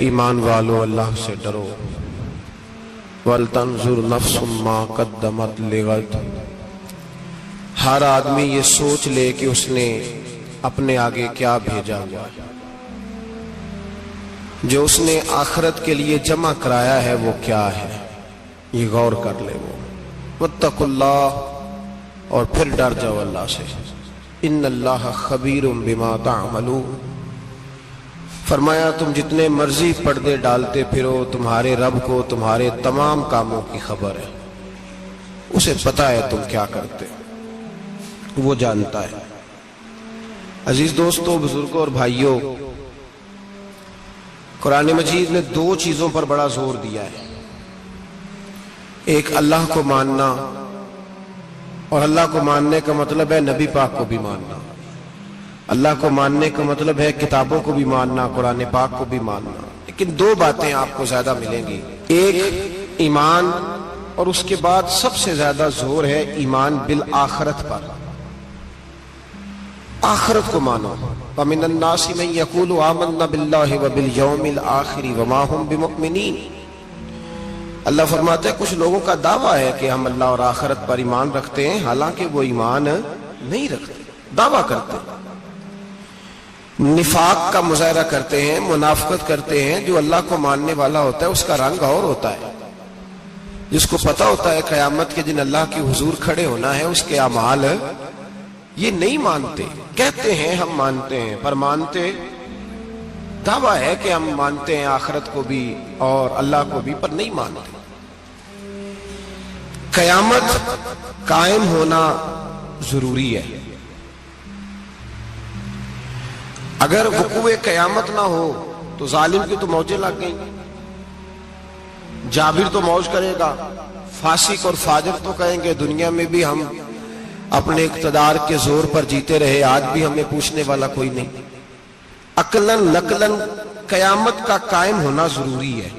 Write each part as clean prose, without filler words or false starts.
ایمان والو اللہ سے ڈرو وَلْتَنْظُرْ نَفْسٌ مَا قَدَّمَتْ لِغَدٍ، ہر آدمی یہ سوچ لے کہ اس نے اپنے آگے کیا بھیجا ہوا ہے، جو اس نے آخرت کے لیے جمع کرایا ہے وہ کیا ہے، یہ غور کر لے وہ۔ وَاتَّقُوا اللَّهَ، اور پھر ڈر جاؤ اللہ سے، إِنَّ اللَّهَ خَبِيرٌ بِمَا تَعْمَلُونَ، فرمایا تم جتنے مرضی پردے ڈالتے پھرو، تمہارے رب کو تمہارے تمام کاموں کی خبر ہے، اسے پتا ہے تم کیا کرتے، وہ جانتا ہے۔ عزیز دوستو، بزرگوں اور بھائیوں، قرآن مجید نے دو چیزوں پر بڑا زور دیا ہے، ایک اللہ کو ماننا، اور اللہ کو ماننے کا مطلب ہے نبی پاک کو بھی ماننا، اللہ کو ماننے کا مطلب ہے کتابوں کو بھی ماننا، قرآن پاک کو بھی ماننا۔ لیکن دو باتیں آپ کو زیادہ ملیں گی، ایک ایمان، اور اس کے بعد سب سے زیادہ زور ہے ایمان بالآخرت پر، آخرت کو مانو۔ وَمِنَ النَّاسِ مَن يَقُولُ آمَنَّا بِاللَّهِ وَبِالْيَوْمِ الْآخِرِ وَمَا هُمْ بِمُؤْمِنِينَ، اللہ فرماتا ہے کچھ لوگوں کا دعویٰ ہے کہ ہم اللہ اور آخرت پر ایمان رکھتے ہیں، حالانکہ وہ ایمان نہیں رکھتے، دعویٰ کرتے ہیں، نفاق کا مظاہرہ کرتے ہیں، منافقت کرتے ہیں۔ جو اللہ کو ماننے والا ہوتا ہے اس کا رنگ اور ہوتا ہے، جس کو پتا ہوتا ہے قیامت کے دن اللہ کے حضور کھڑے ہونا ہے، اس کے اعمال یہ نہیں مانتے، کہتے ہیں ہم مانتے ہیں، پر مانتے، دعویٰ ہے کہ ہم مانتے ہیں آخرت کو بھی اور اللہ کو بھی، پر نہیں مانتے۔ قیامت قائم ہونا ضروری ہے، اگر وقوع قیامت نہ ہو تو ظالم کی تو موجیں لگ گئیں، جابر تو موج کرے گا، فاسق اور فاجر تو کہیں گے دنیا میں بھی ہم اپنے اقتدار کے زور پر جیتے رہے، آج بھی ہمیں پوچھنے والا کوئی نہیں۔ عقلاً نقلاً قیامت کا قائم ہونا ضروری ہے۔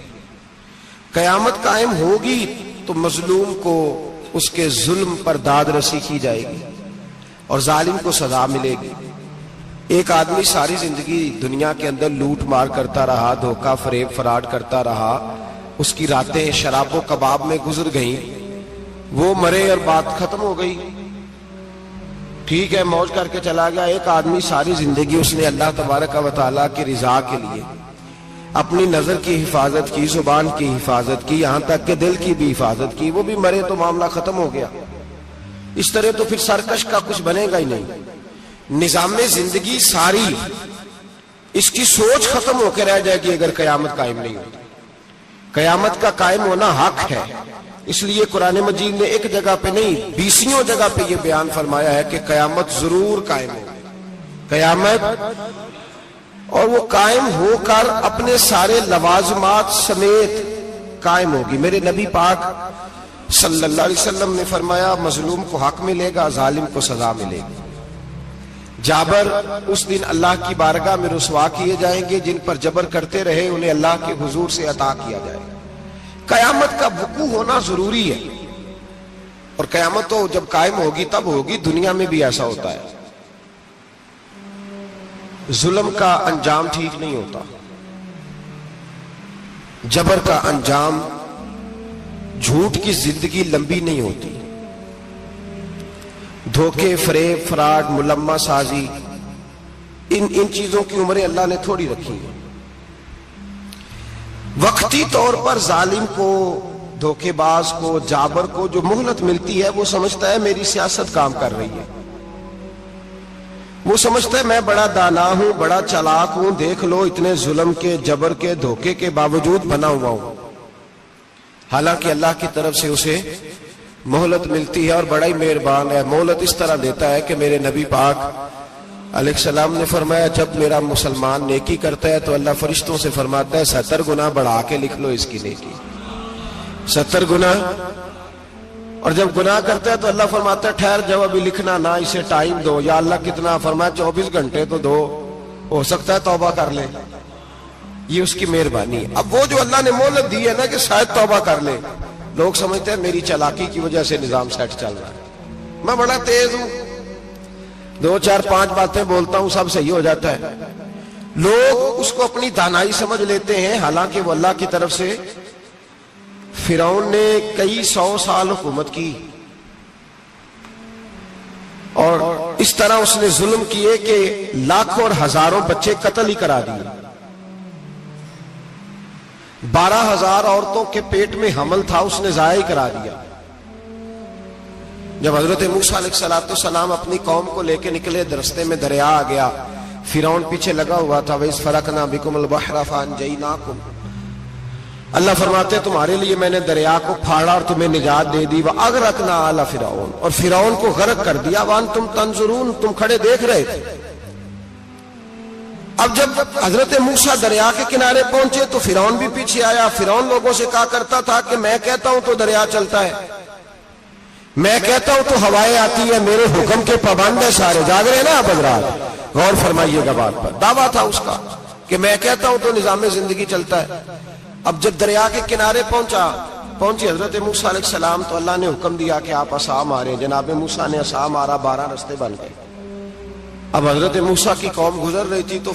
قیامت قائم ہوگی تو مظلوم کو اس کے ظلم پر داد رسی کی جائے گی اور ظالم کو سزا ملے گی۔ ایک آدمی ساری زندگی دنیا کے اندر لوٹ مار کرتا رہا، دھوکہ فریب فراڈ کرتا رہا، اس کی راتیں شراب و کباب میں گزر گئیں، وہ مرے اور بات ختم ہو گئی، ٹھیک ہے موج کر کے چلا گیا۔ ایک آدمی ساری زندگی اس نے اللہ تبارک و تعالیٰ کی رضا کے لیے اپنی نظر کی حفاظت کی، زبان کی حفاظت کی، یہاں تک کہ دل کی بھی حفاظت کی، وہ بھی مرے تو معاملہ ختم ہو گیا۔ اس طرح تو پھر سرکش کا کچھ بنے گا ہی نہیں۔ نظام زندگی ساری اس کی سوچ ختم ہو کے رہ جائے گی اگر قیامت قائم نہیں ہوتی۔ قیامت کا قائم ہونا حق ہے، اس لیے قرآن مجید نے ایک جگہ پہ نہیں 20 جگہ پہ یہ بیان فرمایا ہے کہ قیامت ضرور قائم ہوگی، قیامت، اور وہ قائم ہو کر اپنے سارے لوازمات سمیت قائم ہوگی۔ میرے نبی پاک صلی اللہ علیہ وسلم نے فرمایا مظلوم کو حق ملے گا، ظالم کو سزا ملے گی۔ جابر اس دن اللہ کی بارگاہ میں رسوا کیے جائیں گے، جن پر جبر کرتے رہے انہیں اللہ کے حضور سے عطا کیا جائے گا۔ قیامت کا وقوع ہونا ضروری ہے، اور قیامت تو جب قائم ہوگی تب ہوگی، دنیا میں بھی ایسا ہوتا ہے۔ ظلم کا انجام ٹھیک نہیں ہوتا، جبر کا انجام، جھوٹ کی زندگی لمبی نہیں ہوتی، دھوکے فریب فراڈ ملمہ سازی، ان چیزوں کی عمریں اللہ نے تھوڑی رکھی ہیں۔ وقتی طور پر ظالم کو، دھوکے باز کو، جابر کو جو مہلت ملتی ہے وہ سمجھتا ہے میری سیاست کام کر رہی ہے، وہ سمجھتا ہے میں بڑا دانا ہوں، بڑا چالاک ہوں، دیکھ لو اتنے ظلم کے، جبر کے، دھوکے کے باوجود بنا ہوا ہوں، حالانکہ اللہ کی طرف سے اسے مہلت ملتی ہے اور بڑا ہی مہربان ہے۔ مہلت اس طرح دیتا ہے کہ میرے نبی پاک علیہ السلام نے فرمایا جب میرا مسلمان نیکی کرتا ہے تو اللہ فرشتوں سے فرماتا ہے 70 گنا بڑھا کے لکھ لو اس کی نیکی، 70 گنا، اور جب گناہ کرتا ہے تو اللہ فرماتا ہے ٹھہر جاؤ ابھی لکھنا نہ، اسے ٹائم دو۔ یا اللہ کتنا؟ فرمایا 24 گھنٹے تو دو، ہو سکتا ہے توبہ کر لے، یہ اس کی مہربانی ہے۔ اب وہ جو اللہ نے مہلت دی ہے نا کہ شاید توبہ کر لے، لوگ سمجھتے ہیں میری چالاکی کی وجہ سے نظام سیٹ چل رہا ہے، میں بڑا تیز ہوں، 2 4 5 باتیں بولتا ہوں سب صحیح ہو جاتا ہے۔ لوگ اس کو اپنی دانائی سمجھ لیتے ہیں، حالانکہ وہ اللہ کی طرف سے۔ فرعون نے کئی 100 سال حکومت کی اور اس طرح اس نے ظلم کیے کہ لاکھوں اور ہزاروں بچے قتل ہی کرا دیے۔ 12,000 عورتوں کے پیٹ میں حمل تھا، اس نے ضائع کرا دیا۔ جب حضرت موسیٰ علیہ السلام اپنی قوم کو لے کے نکلے، رستے میں دریا آ گیا، فرعون پیچھے لگا ہوا تھا۔ وَإِذْ فَرَقْنَا بِكُمُ الْبَحْرَ فَأَنْجَيْنَاكُمْ، اللہ فرماتے تمہارے لیے میں نے دریا کو پھاڑا اور تمہیں نجات دے دی۔ وَأَغْرَقْنَا آلَ فِرْعَوْنَ، اور فرعون کو غرق کر دیا۔ وَأَنْتُمْ تَنْظُرُونَ، تم کھڑے دیکھ رہے تھے۔ اب جب حضرت موسیٰ دریا کے کنارے پہنچے تو فرعون بھی پیچھے آیا۔ فرعون لوگوں سے کہا کرتا تھا کہ میں کہتا ہوں تو دریا چلتا ہے، میں کہتا ہوں تو ہوائیں آتی ہیں، میرے حکم کے پابند ہے سارے۔ جاگ رہے نا آپ حضرات، غور فرمائیے گا بات پر۔ دعویٰ تھا اس کا کہ میں کہتا ہوں تو نظام زندگی چلتا ہے۔ اب جب دریا کے کنارے پہنچی حضرت موسیٰ علیہ السلام تو اللہ نے حکم دیا کہ آپ عصا ماریں۔ جناب موسیٰ نے عصا مارا، 12 رستے بن گئے۔ اب حضرت موسیٰ کی قوم گزر رہی تھی تو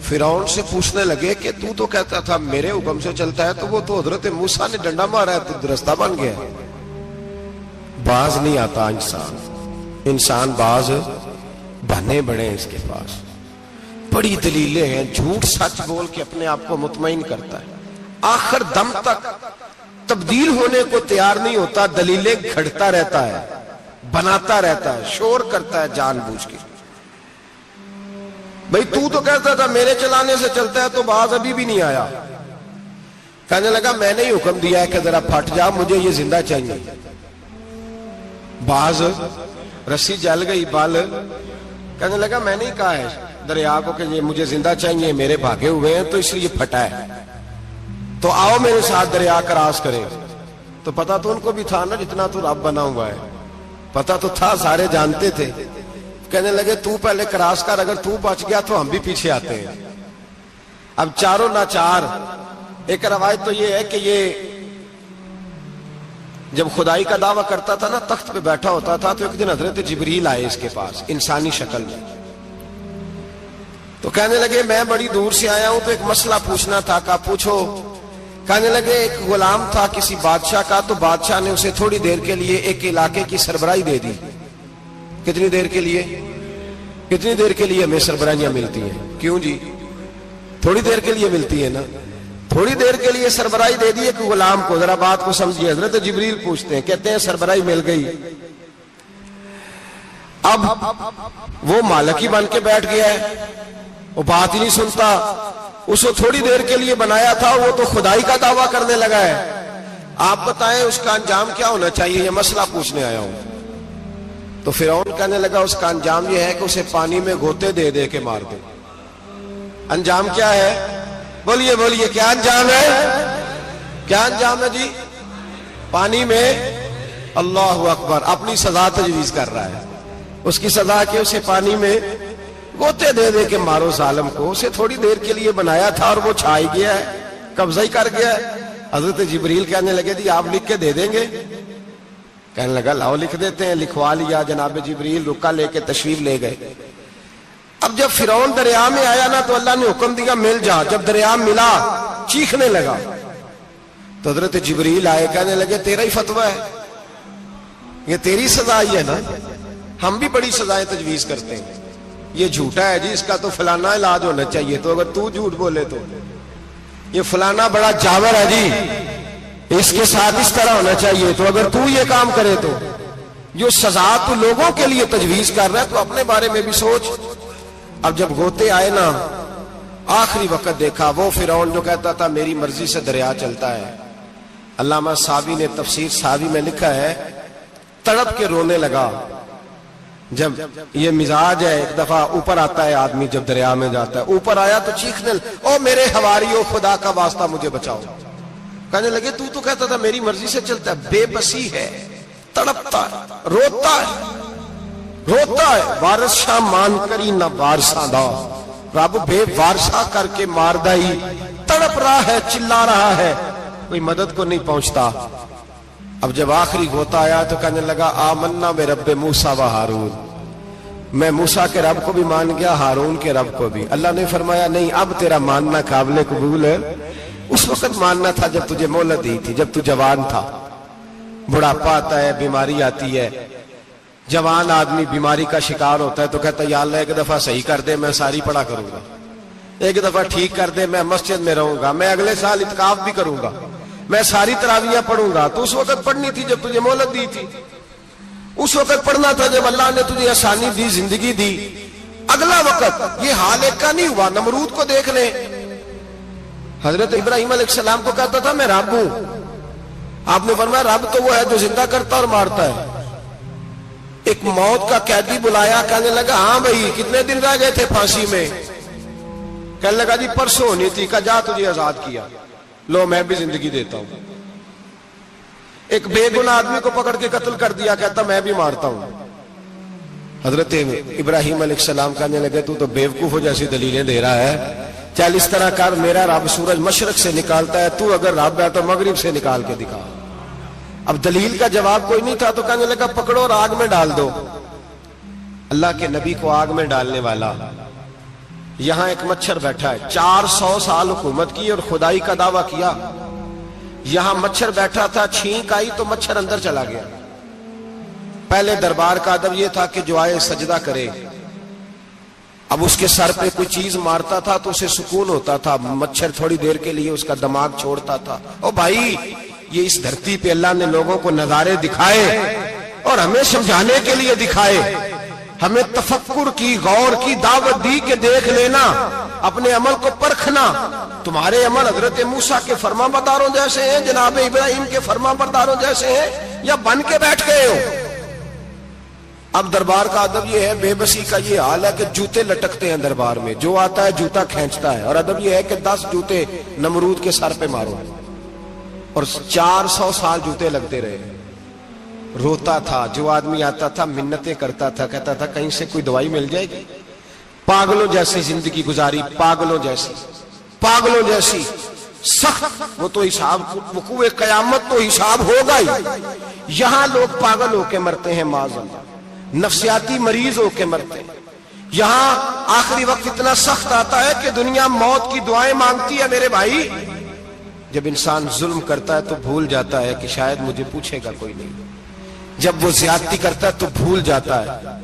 فرعون سے پوچھنے لگے کہ تو کہتا تھا میرے حکم سے چلتا ہے، تو وہ تو حضرت موسیٰ نے ڈنڈا مارا ہے تو رستہ بن گیا۔ باز نہیں آتا انسان باز بنے بڑے اس کے پاس بڑی دلیلیں ہیں، جھوٹ سچ بول کے اپنے آپ کو مطمئن کرتا ہے، آخر دم تک تبدیل ہونے کو تیار نہیں ہوتا، دلیلیں گھڑتا رہتا ہے، بناتا رہتا ہے، شور کرتا ہے جان بوجھ کے۔ بھئی تو کہتا تھا میرے چلانے سے چلتا ہے، تو باز ابھی بھی نہیں آیا۔ کہنے لگا میں نے ہی حکم دیا ہے کہ ذرا پھٹ جا، مجھے یہ زندہ چاہیے۔ باز رسی جل گئی، بال کہنے لگا میں نے ہی کہا ہے دریا کو کہ یہ مجھے زندہ چاہیے، میرے بھاگے ہوئے ہیں تو اس لیے پھٹا ہے، تو آؤ میرے ساتھ دریا کراس کریں۔ تو پتا تو ان کو بھی تھا نا، جتنا تو رب بنا ہوا ہے پتا تو تھا، سارے جانتے تھے۔ کہنے لگے تو پہلے کراس کر، اگر تو بچ گیا تو ہم بھی پیچھے آتے ہیں۔ اب چاروں ناچار۔ ایک روایت تو یہ ہے کہ یہ جب خدائی کا دعویٰ کرتا تھا نا، تخت پہ بیٹھا ہوتا تھا، تو ایک دن حضرت جبریل آئے اس کے پاس انسانی شکل میں، تو کہنے لگے میں بڑی دور سے آیا ہوں تو ایک مسئلہ پوچھنا تھا۔ کہا پوچھو۔ کہنے لگے ایک غلام تھا کسی بادشاہ کا، تو بادشاہ نے اسے تھوڑی دیر کے لیے ایک علاقے کی سربراہی دے دی۔ کتنی دیر کے لیے ہمیں سربراہیاں ملتی ہیں؟ کیوں جی؟ تھوڑی دیر کے لیے ملتی ہے نا، تھوڑی دیر کے لیے سربراہی دے دی ایک غلام کو۔ ذرا بات کو سمجھیے، حضرت جبریل پوچھتے ہیں، کہتے ہیں سربراہی مل گئی، اب وہ مالک ہی بن کے بیٹھ گیا ہے، وہ بات ہی نہیں سنتا، اس کو تھوڑی دیر کے لیے بنایا تھا، وہ تو خدائی کا دعویٰ کرنے لگا ہے۔ آپ بتائیں اس کا انجام کیا ہونا چاہیے؟ یہ مسئلہ پوچھنے آیا ہوں۔ تو فرعون کہنے لگا اس کا انجام یہ ہے کہ اسے پانی میں گوتے دے دے کے مار دے۔ انجام کیا ہے؟ بولیے کیا انجام ہے؟ کیا انجام ہے جی؟ پانی میں، اللہ اکبر، اپنی سزا تجویز کر رہا ہے۔ اس کی سزا کہ اسے پانی میں گوتے دے دے کے مارو ظالم کو۔ اسے تھوڑی دیر کے لیے بنایا تھا اور وہ چھائی گیا ہے، قبضہ ہی کر گیا ہے۔ حضرت جبریل کہنے لگے جی آپ لکھ کے دے دیں گے؟ کہنے لگا لاؤ لکھ دیتے ہیں۔ لکھوا لیا، جناب جبریل رکا لے کے تشریف لے گئے۔ اب جب فرعون دریا میں آیا نا تو اللہ نے حکم دیا مل جا۔ جب دریا ملا چیخنے لگا تو حضرت جبریل آئے، کہنے لگے تیرا ہی فتویٰ ہے، یہ تیری سزا ہی ہے نا، ہم بھی بڑی سزائیں تجویز کرتے ہیں، یہ جھوٹا ہے جی، اس کا تو فلانا علاج ہونا چاہیے، تو اگر تو جھوٹ بولے تو یہ فلانا بڑا جاور ہے جی، اس کے ساتھ اس طرح ہونا چاہیے، تو اگر تو یہ کام کرے تو جو سزا تو لوگوں کے لیے تجویز کر رہا ہے تو اپنے بارے میں بھی سوچ۔ اب جب غوطے آئے نا، آخری وقت دیکھا وہ فرعون جو کہتا تھا میری مرضی سے دریا چلتا ہے، علامہ صاوی نے تفسیر صاوی میں لکھا ہے تڑپ کے رونے لگا۔ جب یہ مزاج ہے، ایک دفعہ اوپر آتا ہے آدمی جب دریا میں جاتا ہے، اوپر آیا تو چیخنے او میرے حواریو خدا کا واسطہ مجھے بچاؤ۔ کہنے لگے تو کہتا تھا میری مرضی سے چلتا ہے، بے بسی ہے، تڑپتا ہے، روتا ہے، وارث شاہ مان کری نہ وارثاں دا، رب بے وارثہ کر کے مار دائی، تڑپ رہا ہے، چلا رہا ہے، کوئی مدد کو نہیں پہنچتا۔ اب جب آخری غوطہ آیا تو کہنے لگا آمنا برب موسیٰ و ہارون، میں موسیٰ کے رب کو بھی مان گیا، ہارون کے رب کو بھی۔ اللہ نے فرمایا نہیں، اب تیرا ماننا قابل قبول ہے۔ اس وقت ماننا تھا جب تجھے مہلت دی تھی، جب تو جوان تھا۔ بڑھاپا آتا ہے، بیماری آتی ہے، جوان آدمی بیماری کا شکار ہوتا ہے تو کہتا ہے یا اللہ ایک دفعہ صحیح کر دے، میں ساری پڑھا کروں گا، ایک دفعہ ٹھیک کر دے، میں مسجد میں رہوں گا، میں اگلے سال اعتکاف بھی کروں گا، میں ساری تراویحیں پڑھوں گا۔ تو اس وقت پڑھنی تھی جب تجھے مہلت دی تھی، اس وقت پڑھنا تھا جب اللہ نے تجھے آسانی دی، زندگی دی۔ اگلا وقت یہ حال ایک کا نہیں ہوا۔ نمرود کو دیکھ لیں، حضرت ابراہیم علیہ السلام کو کہتا تھا میں رب ہوں، آپ نے فرمایا رب تو وہ ہے جو زندہ کرتا اور مارتا ہے۔ ایک موت کا قیدی بلایا، کہنے لگا ہاں بھائی کتنے دن رہ گئے تھے پھانسی میں؟ کہنے لگا جی پرسوں ہونی تھی۔ کہا جا تجھے آزاد کیا، لو میں بھی زندگی دیتا ہوں۔ ایک بے گناہ آدمی کو پکڑ کے قتل کر دیا، کہتا میں بھی مارتا ہوں۔ حضرت ابراہیم علیہ السلام کہنے لگے تو بیوقوفوں جیسی دلیلیں دے رہا ہے، چل اس طرح کر، میرا رب سورج مشرق سے نکالتا ہے، تو اگر رب ہے تو مغرب سے نکال کے دکھا۔ اب دلیل کا جواب کوئی نہیں تھا تو کہنے لگا پکڑو اور آگ میں ڈال دو۔ اللہ کے نبی کو آگ میں ڈالنے والا، یہاں ایک مچھر بیٹھا ہے، 400 سال حکومت کی اور خدائی کا دعویٰ کیا۔ یہاں مچھر بیٹھا تھا، چھینک آئی تو مچھر اندر چلا گیا۔ پہلے دربار کا ادب یہ تھا کہ جو آئے سجدہ کرے، اب اس کے سر پہ کوئی چیز مارتا تھا تو اسے سکون ہوتا تھا، مچھر تھوڑی دیر کے لیے اس کا دماغ چھوڑتا تھا۔ او بھائی یہ اس دھرتی پہ اللہ نے لوگوں کو نظارے دکھائے اور ہمیں سمجھانے کے لیے دکھائے، ہمیں تفکر کی، غور کی دعوت دی کہ دیکھ لینا، اپنے عمل کو پرکھنا۔ تمہارے عمل حضرت موسیٰ کے فرما برداروں جیسے ہیں، جناب ابراہیم کے فرما برداروں جیسے ہیں، یا بن کے بیٹھ گئے ہو؟ اب دربار کا ادب یہ ہے، بے بسی کا یہ حال ہے کہ جوتے لٹکتے ہیں دربار میں، جو آتا ہے جوتا کھینچتا ہے، اور ادب یہ ہے کہ 10 جوتے نمرود کے سر پہ مارو، اور 400 سال جوتے لگتے رہے۔ روتا تھا، جو آدمی آتا تھا منتیں کرتا تھا، کہتا تھا کہیں سے کوئی دوائی مل جائے گی۔ پاگلوں جیسی زندگی گزاری، پاگلوں جیسی سخت۔ وہ تو حساب، وقوع قیامت تو حساب ہوگا ہی۔ یہاں لوگ پاگل ہو کے مرتے ہیں، معاذ اللہ، نفسیاتی مریض ہو کے مرتے ہیں۔ یہاں آخری وقت اتنا سخت آتا ہے کہ دنیا موت کی دعائیں مانگتی ہے۔ میرے بھائی جب انسان ظلم کرتا ہے تو بھول جاتا ہے کہ شاید مجھے پوچھے گا کوئی نہیں۔ جب وہ زیادتی کرتا ہے تو بھول جاتا ہے۔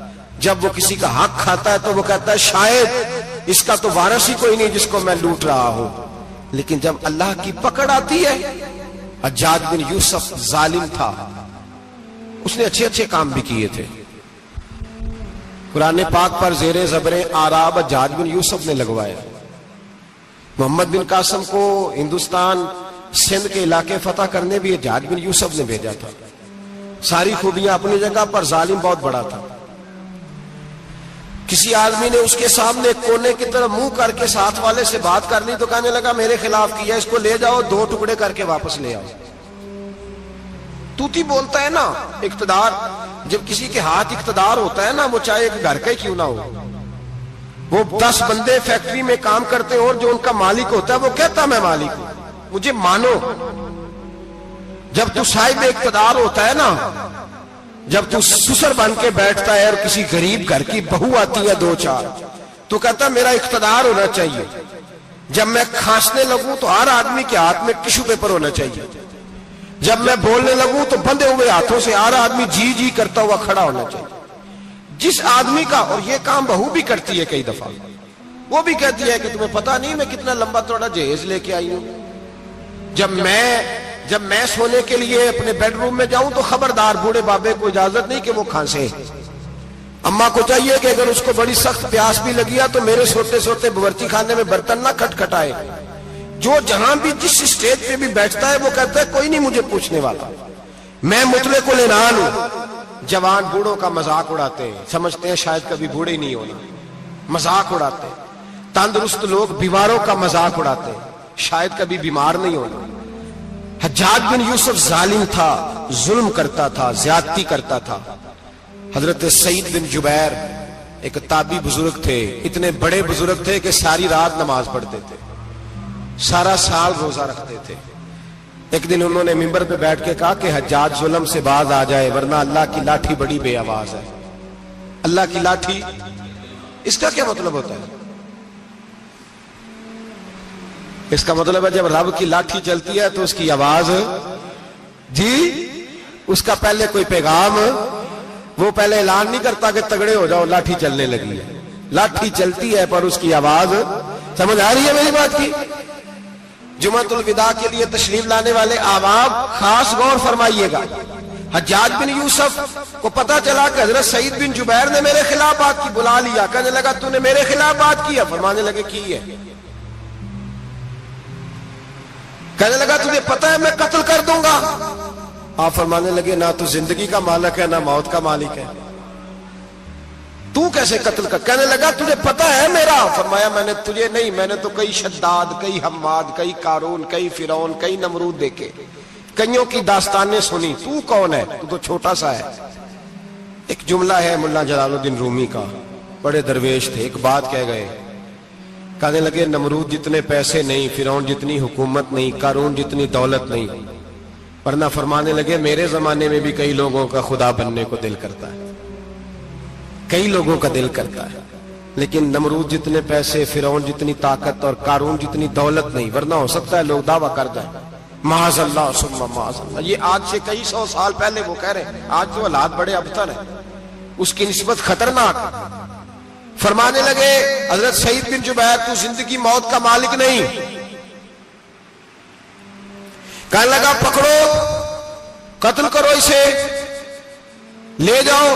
جب وہ کسی کا حق کھاتا ہے تو وہ کہتا ہے شاید اس کا تو وارث ہی کوئی نہیں جس کو میں لوٹ رہا ہوں۔ لیکن جب اللہ کی پکڑ آتی ہے، حجاج بن یوسف ظالم تھا، اس نے اچھے کام بھی کیے تھے۔ قرآن پاک پر زیر زبر آراب حجاج بن یوسف نے لگوایا۔ محمد بن قاسم کو ہندوستان سندھ کے علاقے فتح کرنے بھی حجاج بن یوسف نے بھیجا تھا۔ ساری خوبیاں اپنی جگہ پر، ظالم بہت بڑا تھا۔ کسی آدمی نے اس کے سامنے کونے کی طرف منہ کر کے ساتھ والے سے بات کر لی تو کہنے لگا میرے خلاف کیا، اس کو لے جاؤ، 2 ٹکڑے کر کے واپس لے آؤ۔ توتی بولتا ہے نا، اقتدار، جب کسی کے ہاتھ اقتدار ہوتا ہے نا، وہ چاہے ایک گھر کا ہی کیوں نہ ہو، وہ 10 بندے فیکٹری میں کام کرتے ہیں اور جو ان کا مالک ہوتا ہے وہ کہتا میں مالک ہوں، مجھے مانو۔ جب تو صاحب اقتدار ہوتا ہے نا، جب تو سسر بن کے بیٹھتا ہے اور کسی غریب گھر کی بہو آتی ہے 2-4 تو کہتا میرا اقتدار ہونا چاہیے۔ جب میں کھانسنے لگوں تو ہر آدمی کے ہاتھ میں ٹشو پیپر ہونا چاہیے۔ جب میں بولنے لگوں تو بندھے ہوئے ہاتھوں سے ہر آدمی جی جی کرتا ہوا کھڑا ہونا چاہیے۔ جس آدمی کا، اور یہ کام بہو بھی کرتی ہے کئی دفعہ، وہ بھی کہتی ہے کہ تمہیں پتا نہیں میں کتنا لمبا چوڑا جہیز لے کے آئی ہوں۔ جب میں سونے کے لیے اپنے بیڈ روم میں جاؤں تو خبردار بوڑھے بابے کو اجازت نہیں کہ وہ کھانسے۔ اماں کو چاہیے کہ اگر اس کو بڑی سخت پیاس بھی لگی ہے تو میرے سوتے سوتے باورچی خانے میں برتن نہ کھٹکھٹائے۔ جو جہاں بھی جس اسٹیج پہ بھی بیٹھتا ہے وہ کہتا ہے کوئی نہیں مجھے پوچھنے والا، میں مطلق العنان ہوں۔ جوان بوڑھوں کا مذاق اڑاتے ہیں، سمجھتے ہیں شاید کبھی بوڑھے نہیں ہونا، مذاق اڑاتے ہیں۔ تندرست لوگ بیماروں کا مذاق اڑاتے ہیں، شاید کبھی بیمار نہیں ہونا۔ حجاج بن یوسف ظالم تھا، ظلم کرتا تھا، زیادتی کرتا تھا۔ حضرت سعید بن جبیر ایک تابعی بزرگ تھے، اتنے بڑے بزرگ تھے کہ ساری رات نماز پڑھتے تھے، سارا سال روزہ رکھتے تھے۔ ایک دن انہوں نے منبر پہ بیٹھ کے کہا کہ حجاج ظلم سے باز آ جائے ورنہ اللہ کی لاٹھی بڑی بے آواز ہے۔ اللہ کی لاٹھی، اس کا کیا مطلب ہوتا ہے؟ اس کا مطلب ہے جب رب کی لاٹھی چلتی ہے تو اس کی آواز، جی اس کا پہلے کوئی پیغام، وہ پہلے اعلان نہیں کرتا کہ تگڑے ہو جاؤ لاٹھی چلنے لگی ہے، لاٹھی چلتی ہے پر اس کی آواز، سمجھ آ رہی ہے میری بات کی؟ جمعۃ الوداع کے لیے تشریف لانے والے احباب خاص غور فرمائیے گا، حجاج بن یوسف کو پتا چلا کہ حضرت سعید بن جبیر نے میرے خلاف بات کی، بلا لیا، کہنے لگا تو نے میرے خلاف بات کی ہے؟ فرمانے لگے کی ہے۔ کہنے لگا تجھے پتا ہے میں قتل کر دوں گا؟ آپ فرمانے لگے نہ تو زندگی کا مالک ہے نہ موت کا مالک ہے، تو کیسے قتل کر؟ کہنے لگا تجھے پتا ہے میرا؟ فرمایا میں نے تجھے نہیں، میں نے تو کئی شداد، کئی حماد، کئی قارون، کئی فرعون، کئی نمرود دیکھے، کئیوں کی داستانیں سنی، تو کون ہے؟ تو چھوٹا سا ہے۔ ایک جملہ ہے ملا جلال الدین رومی کا، بڑے درویش تھے، ایک بات کہہ گئے، کہنے لگے نمرود جتنے پیسے نہیں، فرعون جتنی حکومت نہیں، قارون جتنی دولت نہیں، ورنہ فرمانے لگے میرے زمانے میں بھی کئی لوگوں کا خدا بننے کو دل کرتا ہے، کئی لوگوں کا دل کرتا ہے، لیکن نمرود جتنے پیسے، فرعون جتنی طاقت اور قارون جتنی دولت نہیں، ورنہ ہو سکتا ہے لوگ دعویٰ کر جائیں، معاذ اللہ ثم معاذ اللہ۔ یہ آج سے کئی سو سال پہلے وہ کہہ رہے ہیں، آج تو حالات بڑے ابتر ہیں، اس کی نسبت خطرناک۔ فرمانے لگے حضرت سعید بن جبیر تو زندگی موت کا مالک نہیں۔ کہنے لگا پکڑو، قتل کرو اسے، لے جاؤ۔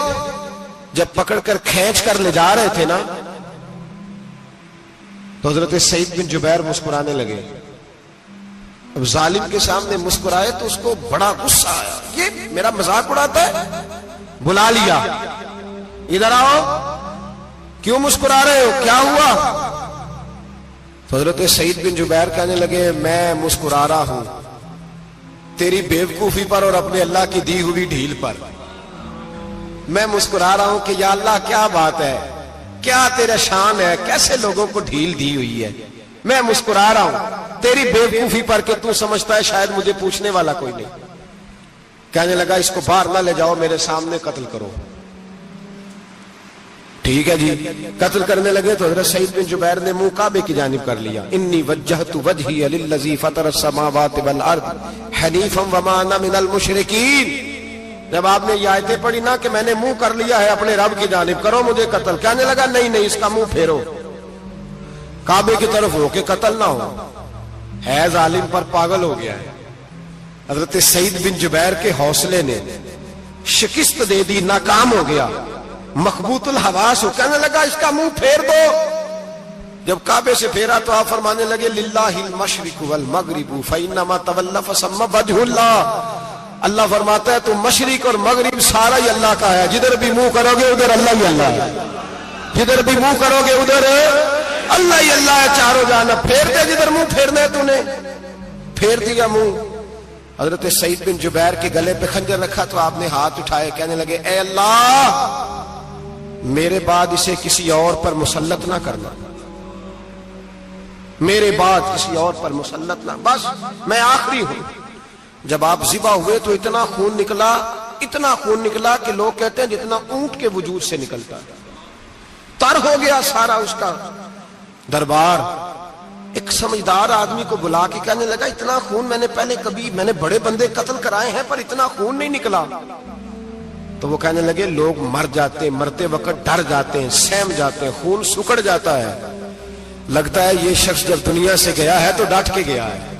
جب پکڑ کر کھینچ کر لے جا رہے تھے نا تو حضرت سعید بن جبیر مسکرانے لگے۔ اب ظالم کے سامنے مسکرائے تو اس کو بڑا غصہ آیا، یہ میرا مذاق اڑاتا ہے؟ بلا لیا، ادھر آؤ، کیوں مسکرا رہے ہو، کیا ہوا؟ تو حضرت سعید بن جبیر کہنے لگے میں مسکرا رہا ہوں تیری بیوقوفی پر اور اپنے اللہ کی دی ہوئی ڈھیل پر، میں مسکرا رہا ہوں کہ یا اللہ کیا بات ہے، کیا تیرا شان ہے، کیسے لوگوں کو ڈھیل دی ہوئی ہے، میں مسکرا رہا ہوں تیری بیوقوفی پر کہ تو سمجھتا ہے شاید مجھے پوچھنے والا کوئی نہیں۔ کہنے لگا اس کو باہر نہ لے جاؤ، میرے سامنے قتل کرو۔ ٹھیک ہے جی، قتل کرنے لگے تو حضرت سعید بن جبیر نے منہ کعبے کی جانب کر لیا، انی وجہت وجہی للذی فطر السماوات والارض حنیفا وما انا من المشرکین۔ جب آپ نے یہ آیتیں پڑھی نا کہ میں نے منہ کر لیا ہے اپنے رب کی جانب، کرو مجھے قتل، کہنے لگا نہیں نہیں، اس کا منہ پھیرو، کعبے کی طرف ہو کے قتل نہ ہو، ہے ظالم پر پاگل ہو گیا ہے۔ حضرت سعید بن جبیر کے حوصلے نے شکست دے دی، ناکام ہو گیا، مخبوط الحواس ہو، کہنے لگا اس کا منہ پھیر دو۔ جب کعبے سے پھیرا تو آپ فرمانے لگے للہ المشرق والمغرب فانما تولى فثم وجه اللہ۔ اللہ فرماتا ہے تو مشرق اور مغرب سارا ہی اللہ کا ہے، جدھر بھی منہ کرو گے ادھر اللہ ہی اللہ ہے، جدھر بھی منہ کرو گے ادھر اللہ ہی اللہ ہے، چاروں جانب پھیر دے، جدھر منہ پھیرنا ہے تو نے پھیر دیا منہ۔ حضرت سعید بن جبیر کے گلے پہ خنجر رکھا تو آپ نے ہاتھ اٹھائے، کہنے لگے اے اللہ میرے بعد اسے کسی اور پر مسلط نہ کرنا، میرے بعد کسی اور پر مسلط نہ، بس میں آخری ہوں۔ جب آپ ذبح ہوئے تو اتنا خون نکلا، اتنا خون نکلا کہ لوگ کہتے ہیں جتنا اونٹ کے وجود سے نکلتا، تر ہو گیا سارا اس کا دربار۔ ایک سمجھدار آدمی کو بلا کے کہنے لگا اتنا خون میں نے پہلے کبھی، میں نے بڑے بندے قتل کرائے ہیں پر اتنا خون نہیں نکلا۔ تو وہ کہنے لگے لوگ مر جاتے ہیں، مرتے وقت ڈر جاتے ہیں، سہم جاتے ہیں، خون سکڑ جاتا ہے، لگتا ہے یہ شخص جب دنیا سے گیا ہے تو ڈٹ کے گیا ہے،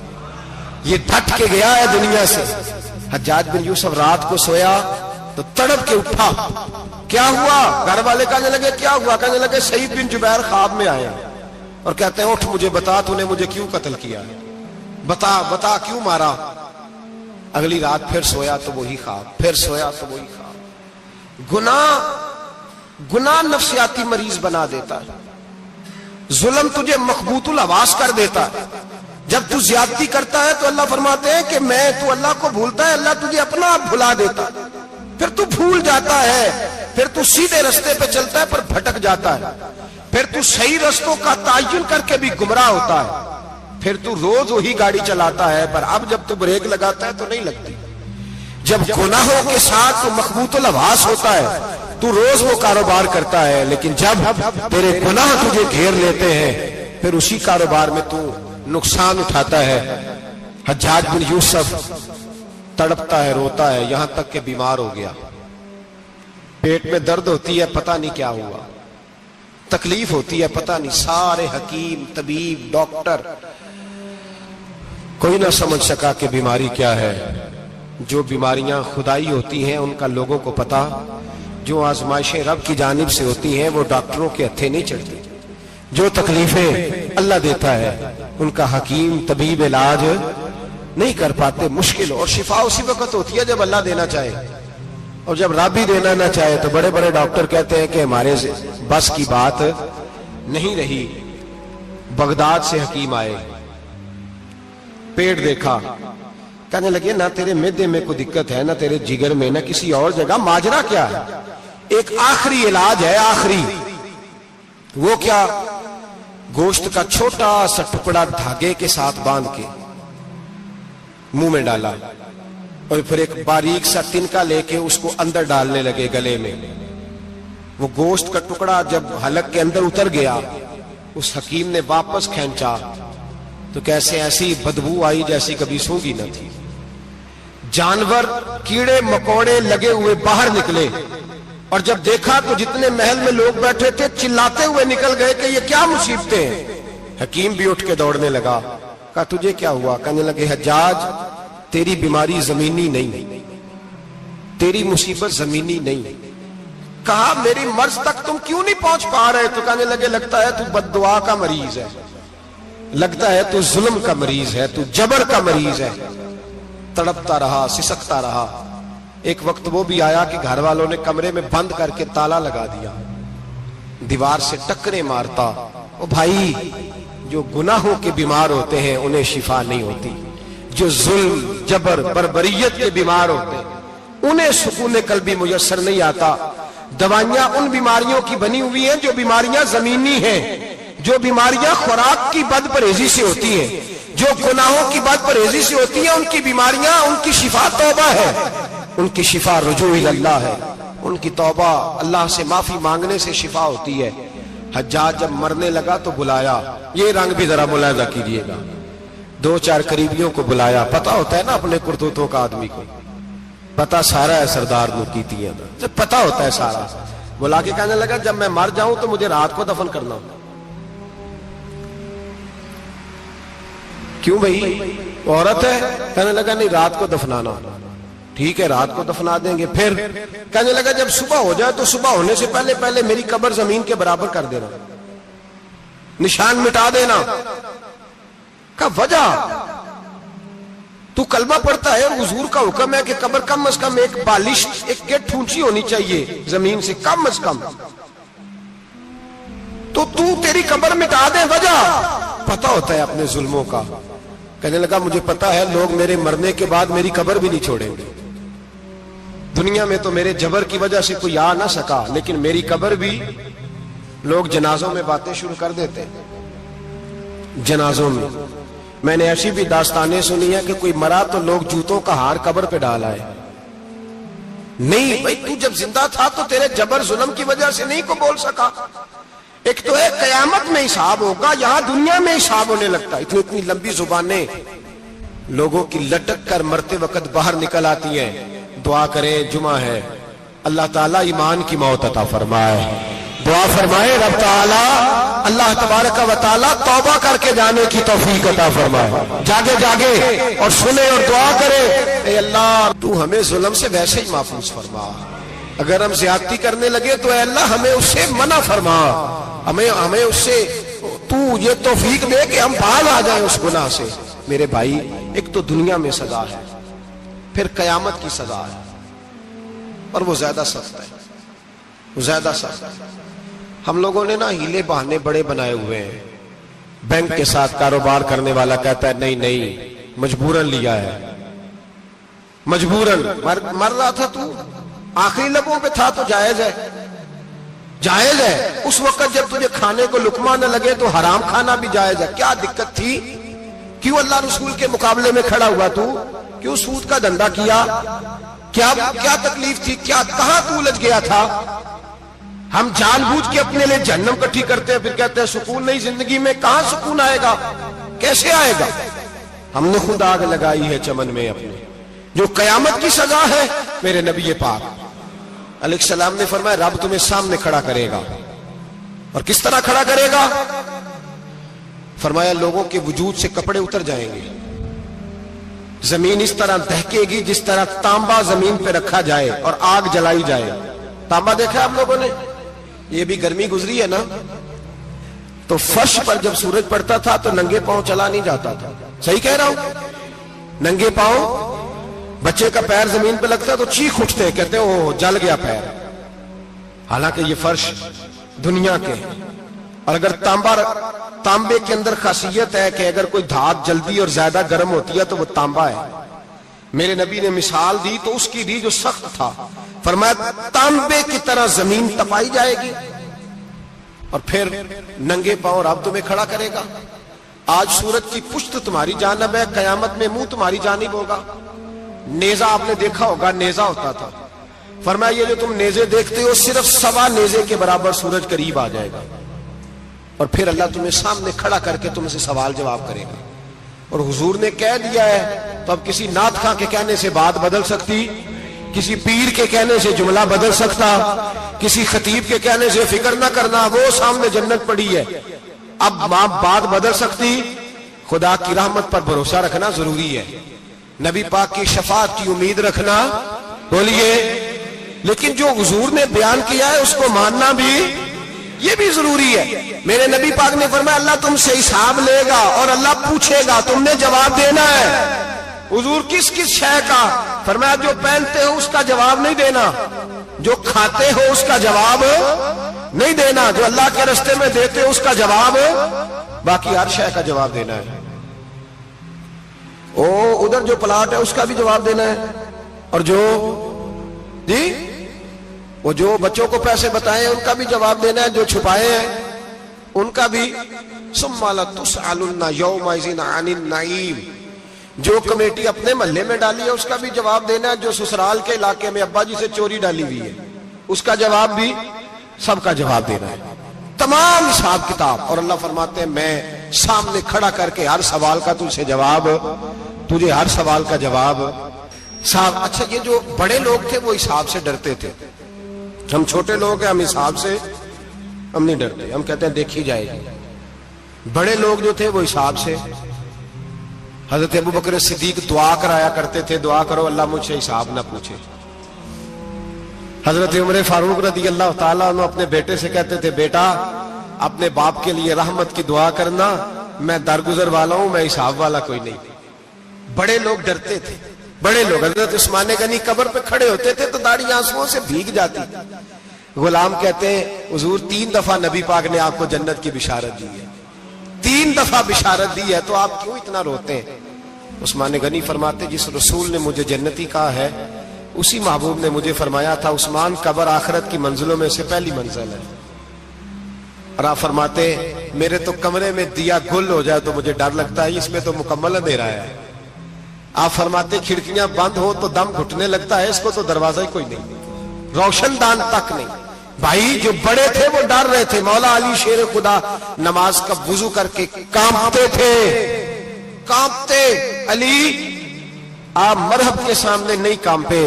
یہ ڈٹ کے گیا ہے دنیا سے۔ حجاج بن یوسف رات کو سویا تو تڑپ کے اٹھا، کیا ہوا؟ گھر والے کہنے لگے کیا ہوا؟ کہنے لگے سعید بن جبیر خواب میں آئے اور کہتے ہیں اٹھ مجھے بتا تو نے مجھے کیوں قتل کیا، بتا بتا کیوں مارا۔ اگلی رات پھر سویا تو وہی خواب، پھر سویا تو وہی خواب۔ گناہ نفسیاتی مریض بنا دیتا ہے، ظلم تجھے مخبوط الحواس کر دیتا ہے۔ جب تو زیادتی کرتا ہے تو اللہ فرماتے ہیں کہ میں، تو اللہ کو بھولتا ہے، اللہ تجھے اپنا آپ بھلا دیتا ہے، پھر تو بھول جاتا ہے، پھر تو سیدھے رستے پہ چلتا ہے پر بھٹک جاتا ہے، پھر تو صحیح رستوں کا تعین کر کے بھی گمراہ ہوتا ہے، پھر تو روز وہی گاڑی چلاتا ہے پر اب جب تو بریک لگاتا ہے تو نہیں لگتی۔ جب گناہوں کے ساتھ تو مخبوط الحواس ہوتا ہے تو روز وہ کاروبار کرتا ہے، لیکن جب تیرے گناہ تجھے گھیر لیتے ہیں پھر اسی کاروبار میں تو نقصان اٹھاتا ہے۔ حجاج بن یوسف تڑپتا ہے، روتا ہے، یہاں تک کہ بیمار ہو گیا، پیٹ میں درد ہوتی ہے، پتہ نہیں کیا ہوا، تکلیف ہوتی ہے، پتہ نہیں، سارے حکیم، طبیب، ڈاکٹر، کوئی نہ سمجھ سکا کہ بیماری کیا ہے۔ جو بیماریاں خدائی ہوتی ہیں ان کا لوگوں کو پتا، جو آزمائشیں رب کی جانب سے ہوتی ہیں وہ ڈاکٹروں کے ہتھے نہیں چڑھتی، جو تکلیفیں اللہ دیتا ہے ان کا حکیم طبیب علاج نہیں کر پاتے، مشکل، اور شفا اسی وقت ہوتی ہے جب اللہ دینا چاہے، اور جب رب ہی دینا نہ چاہے تو بڑے بڑے ڈاکٹر کہتے ہیں کہ ہمارے بس کی بات نہیں رہی۔ بغداد سے حکیم آئے، پیٹ دیکھا، کہنے لگے نہ تیرے معدے میں کوئی دقت ہے، نہ تیرے جگر میں، نہ کسی اور جگہ، ماجرا کیا ہے؟ ایک آخری علاج ہے، آخری، وہ کیا؟ گوشت کا چھوٹا سا ٹکڑا دھاگے کے ساتھ باندھ کے منہ میں ڈالا، اور پھر ایک باریک سا تنکا لے کے اس کو اندر ڈالنے لگے گلے میں۔ وہ گوشت کا ٹکڑا جب حلق کے اندر اتر گیا، اس حکیم نے واپس کھینچا تو کیسے ایسی بدبو آئی جیسی کبھی سونگی نہ تھی۔ جانور، کیڑے مکوڑے لگے ہوئے باہر نکلے، اور جب دیکھا تو جتنے محل میں لوگ بیٹھے تھے چلاتے ہوئے نکل گئے کہ یہ کیا مصیبتیں ہیں۔ حکیم بھی اٹھ کے دوڑنے لگا، کہا تجھے کیا ہوا؟ کہنے لگے حجاج تیری بیماری زمینی نہیں، تیری مصیبت زمینی نہیں۔ کہا میری مرض تک تم کیوں نہیں پہنچ پا رہے؟ تو کہنے لگے لگتا ہے تو بد دعا کا مریض ہے، لگتا ہے تو ظلم کا مریض ہے، تو جبر کا مریض ہے۔ تڑپتا رہا، سسکتا رہا۔ ایک وقت وہ بھی آیا کہ گھر والوں نے کمرے میں بند کر کے تالا لگا دیا، دیوار سے ٹکرے مارتا۔ او بھائی، جو گناہوں کے بیمار ہوتے ہیں انہیں شفا نہیں ہوتی، جو ظلم، جبر، بربریت کے بیمار ہوتے ہیں انہیں سکون قلبی میسر نہیں آتا۔ دوائیاں ان بیماریوں کی بنی ہوئی ہیں جو بیماریاں زمینی ہیں، جو بیماریاں خوراک کی بد پرہیزی سے ہوتی ہیں، جو گناہوں کی بد پرہیزی سے ہوتی ہیں، ان کی بیماریاں، ان کی شفا توبہ ہے، ان کی شفا رجوع اللہ ہے، ان کی توبہ، اللہ سے معافی مانگنے سے شفا ہوتی ہے۔ حجاج جب مرنے لگا تو بلایا، یہ رنگ بھی ذرا ملاحظہ کیجئے گا، دو چار قریبیوں کو بلایا، پتہ ہوتا ہے نا اپنے کرتوتوں کا آدمی کو، پتہ سارا ہے سردار کو کیتی ہے، جب پتہ ہوتا ہے سارا، بلا کے کہنے لگا جب میں مر جاؤں تو مجھے رات کو دفن کرنا ہوگا۔ کیوں بھائی، عورت ہے؟ کہنے لگا نہیں، رات کو دفنانا۔ ٹھیک ہے، رات کو دفنا دیں گے۔ پھر کہنے لگا جب صبح ہو جائے تو صبح ہونے سے پہلے پہلے میری قبر زمین کے برابر کر دینا، نشان مٹا دینا۔ کہا وجہ؟ تو کلمہ پڑھتا ہے، حضور کا حکم ہے کہ قبر کم از کم ایک بالش، ایک گٹ اونچی ہونی چاہیے زمین سے، کم از کم، تو تیری قبر مٹا دے، وجہ؟ پتہ ہوتا ہے اپنے ظلموں کا۔ کہنے لگا مجھے پتہ ہے لوگ میرے مرنے کے بعد میری قبر بھی نہیں چھوڑیں گے، دنیا میں تو میرے جبر کی وجہ سے کوئی آ نہ سکا، لیکن میری قبر بھی لوگ جنازوں میں باتیں شروع کر دیتے ہیں۔ جنازوں میں نے ایسی بھی داستانیں سنی ہیں کہ کوئی مرا تو لوگ جوتوں کا ہار قبر پہ ڈال آئے۔ نہیں بھائی، تو جب زندہ تھا تو تیرے جبر ظلم کی وجہ سے نہیں کو بول سکا۔ ایک تو ہے قیامت میں حساب ہوگا، یہاں دنیا میں حساب ہونے لگتا ہے۔ اتنی لمبی زبانیں لوگوں کی لٹک کر مرتے وقت باہر نکل آتی ہیں۔ دعا کریں، جمعہ ہے، اللہ تعالیٰ ایمان کی موت عطا فرمائے۔ دعا فرمائے رب تعالیٰ، اللہ تبارک و تعالیٰ توبہ کر کے جانے کی توفیق عطا فرمائے۔ جاگے جاگے اور سنے اور دعا کرے، اے اللہ تو ہمیں ظلم سے ویسے ہی محفوظ فرما، اگر ہم زیادتی کرنے لگے تو اے اللہ ہمیں اس سے منع فرما، ہمیں اس سے تو یہ توفیق دے کہ ہم باز آ جائیں اس گناہ سے۔ میرے بھائی، ایک تو دنیا میں سزا ہے، پھر قیامت کی سزا ہے، اور وہ زیادہ سخت ہے، وہ زیادہ سخت ہے۔ ہم لوگوں نے نا ہیلے بہانے بڑے بنائے ہوئے ہیں۔ بینک کے ساتھ کاروبار کرنے والا کہتا ہے نہیں نہیں، مجبوراً لیا ہے، مجبوراً مر رہا تھا تو، آخری لبوں پہ تھا تو جائز ہے، جائز ہے۔ اس وقت جب تجھے کھانے کو لقمہ نہ لگے تو حرام کھانا بھی جائز ہے۔ کیا دقت تھی؟ کیوں اللہ رسول کے مقابلے میں کھڑا ہوا تو؟ کیوں سود کا دھندا کیا؟ کیا تکلیف تھی, کہاں تو الجھ گیا تھا؟ ہم جان بوجھ کے اپنے لیے جہنم کٹھی کرتے ہیں, پھر کہتے ہیں سکون نہیں زندگی میں. کہاں سکون آئے گا, کیسے آئے گا؟ ہم نے خود آگ لگائی ہے چمن میں اپنے. جو قیامت کی سزا ہے, میرے نبی پاک علیہ السلام نے فرمایا رب تمہیں سامنے کھڑا کرے گا. اور کس طرح کھڑا کرے گا؟ فرمایا لوگوں کے وجود سے کپڑے اتر جائیں گے, زمین اس طرح دہکے گی جس طرح تانبا زمین پہ رکھا جائے اور آگ جلائی جائے. تانبا دیکھا آپ لوگوں نے؟ یہ بھی گرمی گزری ہے نا, تو فرش پر جب سورج پڑتا تھا تو ننگے پاؤں چلا نہیں جاتا تھا. صحیح کہہ رہا ہوں؟ ننگے پاؤں, بچے کا پیر زمین پہ لگتا ہے تو چیخ اٹھتے, کہتے ہیں وہ جل گیا پیر. حالانکہ یہ فرش دنیا کے, اور اگر تانبے کے اندر خاصیت ہے کہ اگر کوئی دھات جلدی اور زیادہ گرم ہوتی ہے تو وہ تانبا ہے. میرے نبی نے مثال دی تو اس کی دی جو سخت تھا, فرمایا تانبے کی طرح زمین تپائی جائے گی اور پھر ننگے پاؤں رب تمہیں کھڑا کرے گا. آج سورج کی پشت تمہاری جانب ہے, قیامت میں منہ تمہاری جانب ہوگا. نیزہ آپ نے دیکھا ہوگا, نیزہ ہوتا تھا. فرمایا یہ جو تم نیزے دیکھتے ہو صرف 1.25 نیزے کے برابر سورج قریب آ جائے گا, اور پھر اللہ تمہیں سامنے کھڑا کر کے تم سے سوال جواب کرے گا. اور حضور نے کہہ دیا ہے تو اب کسی نعت خواں کے کہنے سے بات بدل سکتی, کسی پیر کے کہنے سے جملہ بدل سکتا, کسی خطیب کے کہنے سے فکر نہ کرنا وہ سامنے جنت پڑی ہے, اب بات بدل سکتی. خدا کی رحمت پر بھروسہ رکھنا ضروری ہے, نبی پاک کی شفاعت کی امید رکھنا, بولیے. لیکن جو حضور نے بیان کیا ہے اس کو ماننا بھی یہ بھی ضروری ہے. میرے نبی پاک نے فرمایا اللہ تم سے حساب لے گا اور اللہ پوچھے گا, تم نے جواب دینا ہے. حضور کس شے کا؟ فرمایا جو پہنتے ہو اس کا جواب نہیں دینا, جو کھاتے ہو اس کا جواب نہیں دینا, جو اللہ کے راستے میں دیتے ہو اس کا جواب, باقی ہر شے کا جواب دینا ہے. ادھر جو پلاٹ ہے اس کا بھی جواب دینا ہے, اور جی وہ جو بچوں کو پیسے بتائے ان کا بھی جواب دینا ہے, جو چھپائے ہیں ان کا بھی. ثم لتسألن یومئذ عن النعیم, جو کمیٹی اپنے محلے میں ڈالی ہے اس کا بھی جواب دینا ہے, جو سسرال کے علاقے میں ابا جی سے چوری ڈالی ہوئی ہے اس کا جواب بھی, سب کا جواب دینا ہے, تمام حساب کتاب. اور اللہ فرماتے ہیں میں سامنے کھڑا کر کے ہر سوال کا تجھے جواب, تجھے ہر سوال کا جواب. صاحب اچھا یہ جو بڑے لوگ تھے وہ حساب سے ڈرتے تھے, ہم چھوٹے لوگ ہیں ہم حساب سے ہم نہیں ڈرتے, ہم کہتے ہیں دیکھی جائے گی. بڑے لوگ جو تھے وہ حساب سے. حضرت ابو بکر صدیق دعا کرایا کرتے تھے, دعا کرو اللہ مجھ سے حساب نہ پوچھے. حضرت عمر فاروق رضی اللہ تعالیٰ عنہ اپنے بیٹے سے کہتے تھے بیٹا اپنے باپ کے لیے رحمت کی دعا کرنا, میں درگزر والا ہوں, میں حساب والا کوئی نہیں. بڑے لوگ ڈرتے تھے, بڑے لوگ. حضرت عثمان غنی قبر پہ کھڑے ہوتے تھے تو داڑھی آنسوؤں سے بھیگ جاتی. غلام کہتے ہیں حضور 3 دفعہ نبی پاک نے آپ کو جنت کی بشارت دی ہے, 3 دفعہ بشارت دی ہے, تو آپ کیوں اتنا روتے ہیں؟ عثمان غنی فرماتے جس رسول نے مجھے جنتی کہا ہے اسی محبوب نے مجھے فرمایا تھا عثمان قبر آخرت کی منزلوں میں سے پہلی منزل ہے. اور آپ فرماتے میرے تو کمرے میں دیا گل ہو جائے تو مجھے ڈر لگتا ہے, اس میں تو مکمل اندھیرا ہے. آپ فرماتے کھڑکیاں بند ہو تو دم گھٹنے لگتا ہے, اس کو تو دروازہ ہی کوئی نہیں, روشن دان تک نہیں. بھائی جو بڑے تھے وہ ڈر رہے تھے. مولا علی شیر خدا نماز کا وضو کر کے کانپتے تھے, کانپتے. علی آپ مرحب کے سامنے نہیں کانپے,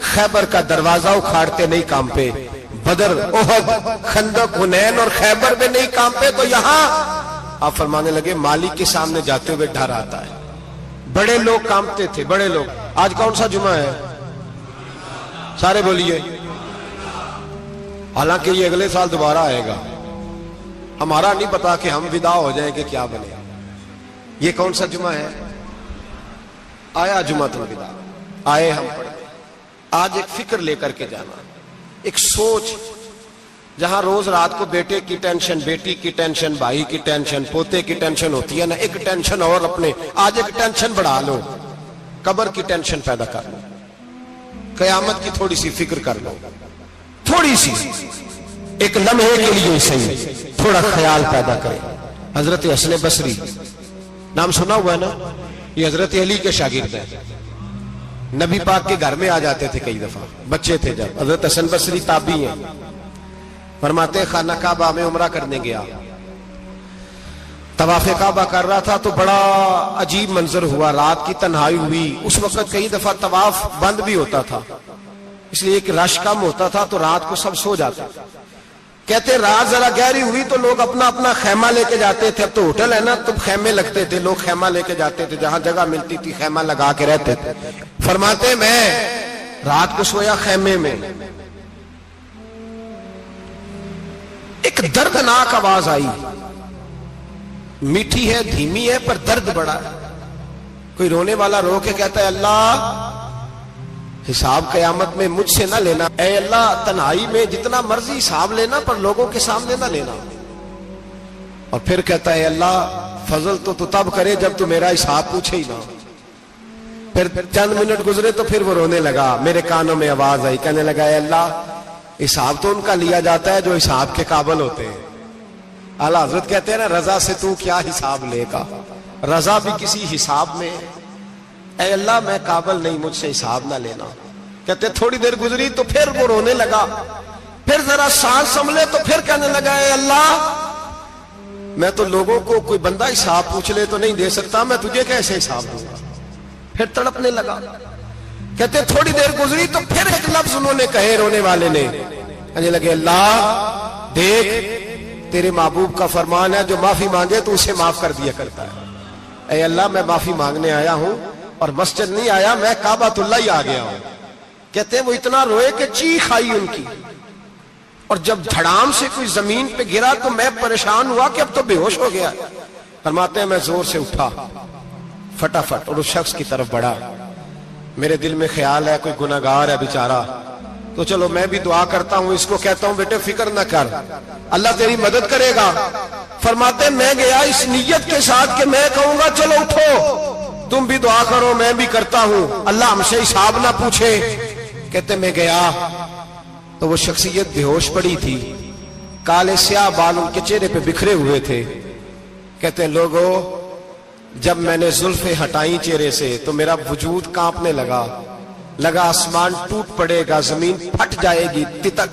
خیبر کا دروازہ اکھاڑتے نہیں کانپے, بدر احد خندق حنین اور خیبر میں نہیں کانپے, تو یہاں آپ فرمانے لگے مالک کے سامنے جاتے ہوئے ڈر آتا ہے. بڑے لوگ کانپتے تھے, بڑے لوگ. آج کون سا جمعہ ہے؟ سارے بولیے. حالانکہ یہ اگلے سال دوبارہ آئے گا, ہمارا نہیں پتا کہ ہم ودا ہو جائیں کہ کیا بنے. یہ کون سا جمعہ ہے؟ آیا جمعۃ الوداع, آئے ہم پڑھے. آج ایک فکر لے کر کے جانا, ایک سوچ, جہاں روز رات کو بیٹے کی ٹینشن, بیٹی کی ٹینشن, بھائی کی ٹینشن, پوتے کی ٹینشن ہوتی ہے نا, ایک ٹینشن اور اپنے آج ایک ٹینشن بڑھا لو, قبر کی ٹینشن پیدا کر لو, قیامت کی تھوڑی سی فکر کر لو, تھوڑی سی, ایک لمحے کے لیے صحیح تھوڑا خیال پیدا کرے. حضرت حسن بصری نام سنا ہوا ہے نا, یہ حضرت علی کے شاگرد ہیں. نبی پاک کے گھر میں آ جاتے تھے کئی دفعہ، بچے تھے جب. حضرت حسن بصری تابعی ہیں، فرماتے خانہ کعبہ میں عمرہ کرنے گیا، طواف کعبہ کر رہا تھا تو بڑا عجیب منظر ہوا، رات کی تنہائی ہوئی. اس وقت کئی دفعہ طواف بند بھی ہوتا تھا، اس لیے کہ رش کم ہوتا تھا تو رات کو سب سو جاتے. کہتے رات ذرا گہری ہوئی تو لوگ اپنا اپنا خیمہ لے کے جاتے تھے. اب تو ہوٹل ہے نا تو خیمے لگتے تھے، لوگ خیمہ لے کے جاتے تھے، جہاں جگہ ملتی تھی خیمہ لگا کے رہتے تھے. فرماتے میں رات کو سویا خیمے میں، ایک دردناک آواز آئی، میٹھی ہے دھیمی ہے پر درد بڑا ہے. کوئی رونے والا رو کے کہتا ہے اللہ حساب قیامت میں مجھ سے نہ لینا، اے اللہ تنہائی میں جتنا مرضی حساب لینا پر لوگوں کے سامنے نہ لینا. اور پھر کہتا ہے اللہ فضل تو تب کرے جب تو میرا حساب پوچھے ہی نہ. پھر چند منٹ گزرے تو پھر وہ رونے لگا، میرے کانوں میں آواز آئی، کہنے لگا اے اللہ حساب تو ان کا لیا جاتا ہے جو حساب کے قابل ہوتے ہیں. اعلیٰ حضرت کہتے ہیں نا رضا سے تو کیا حساب لے گا، رضا بھی کسی حساب میں. اے اللہ میں قابل نہیں، مجھ سے حساب نہ لینا. کہتے تھوڑی دیر گزری تو پھر وہ رونے لگا، پھر ذرا سانس سنبھلے تو پھر کہنے لگا اے اللہ میں تو لوگوں کو کوئی بندہ حساب پوچھ لے تو نہیں دے سکتا، میں تجھے کیسے حساب دوں گا. پھر تڑپنے لگا. کہتے تھوڑی دیر گزری تو پھر ایک لفظ انہوں نے کہے رونے والے نے، کہنے لگے اللہ دیکھ تیرے محبوب کا فرمان ہے جو معافی مانگے تو اسے معاف کر دیا کرتا ہے. اے اللہ میں معافی مانگنے آیا ہوں اور مسجد نہیں آیا، میں کعبۃ اللہ ہی آ گیا ہوں. کہتے ہیں وہ اتنا روئے کہ چیخ آئی ان کی، اور جب دھڑام سے کوئی زمین پہ گرا تو میں پریشان ہوا کہ اب تو بے ہوش ہو گیا. فرماتے ہیں میں زور سے اٹھا فٹافٹ اور اس شخص کی طرف بڑھا. میرے دل میں خیال ہے کوئی گناہگار ہے بیچارہ، تو چلو میں بھی دعا کرتا ہوں، اس کو کہتا ہوں بیٹے فکر نہ کر اللہ تیری مدد کرے گا. فرماتے میں گیا اس نیت کے ساتھ کہ میں کہوں گا چلو اٹھو تم بھی دعا کرو میں بھی کرتا ہوں، اللہ ہم سے حساب نہ پوچھے. کہتے میں گیا تو وہ شخصیت بے ہوش پڑی تھی، کالے سیاہ بال ان کے چہرے پہ بکھرے ہوئے تھے. کہتے ہیں لوگوں جب میں نے زلفیں ہٹائیں چہرے سے تو میرا وجود کانپنے لگا آسمان ٹوٹ پڑے گا، زمین پھٹ جائے گی،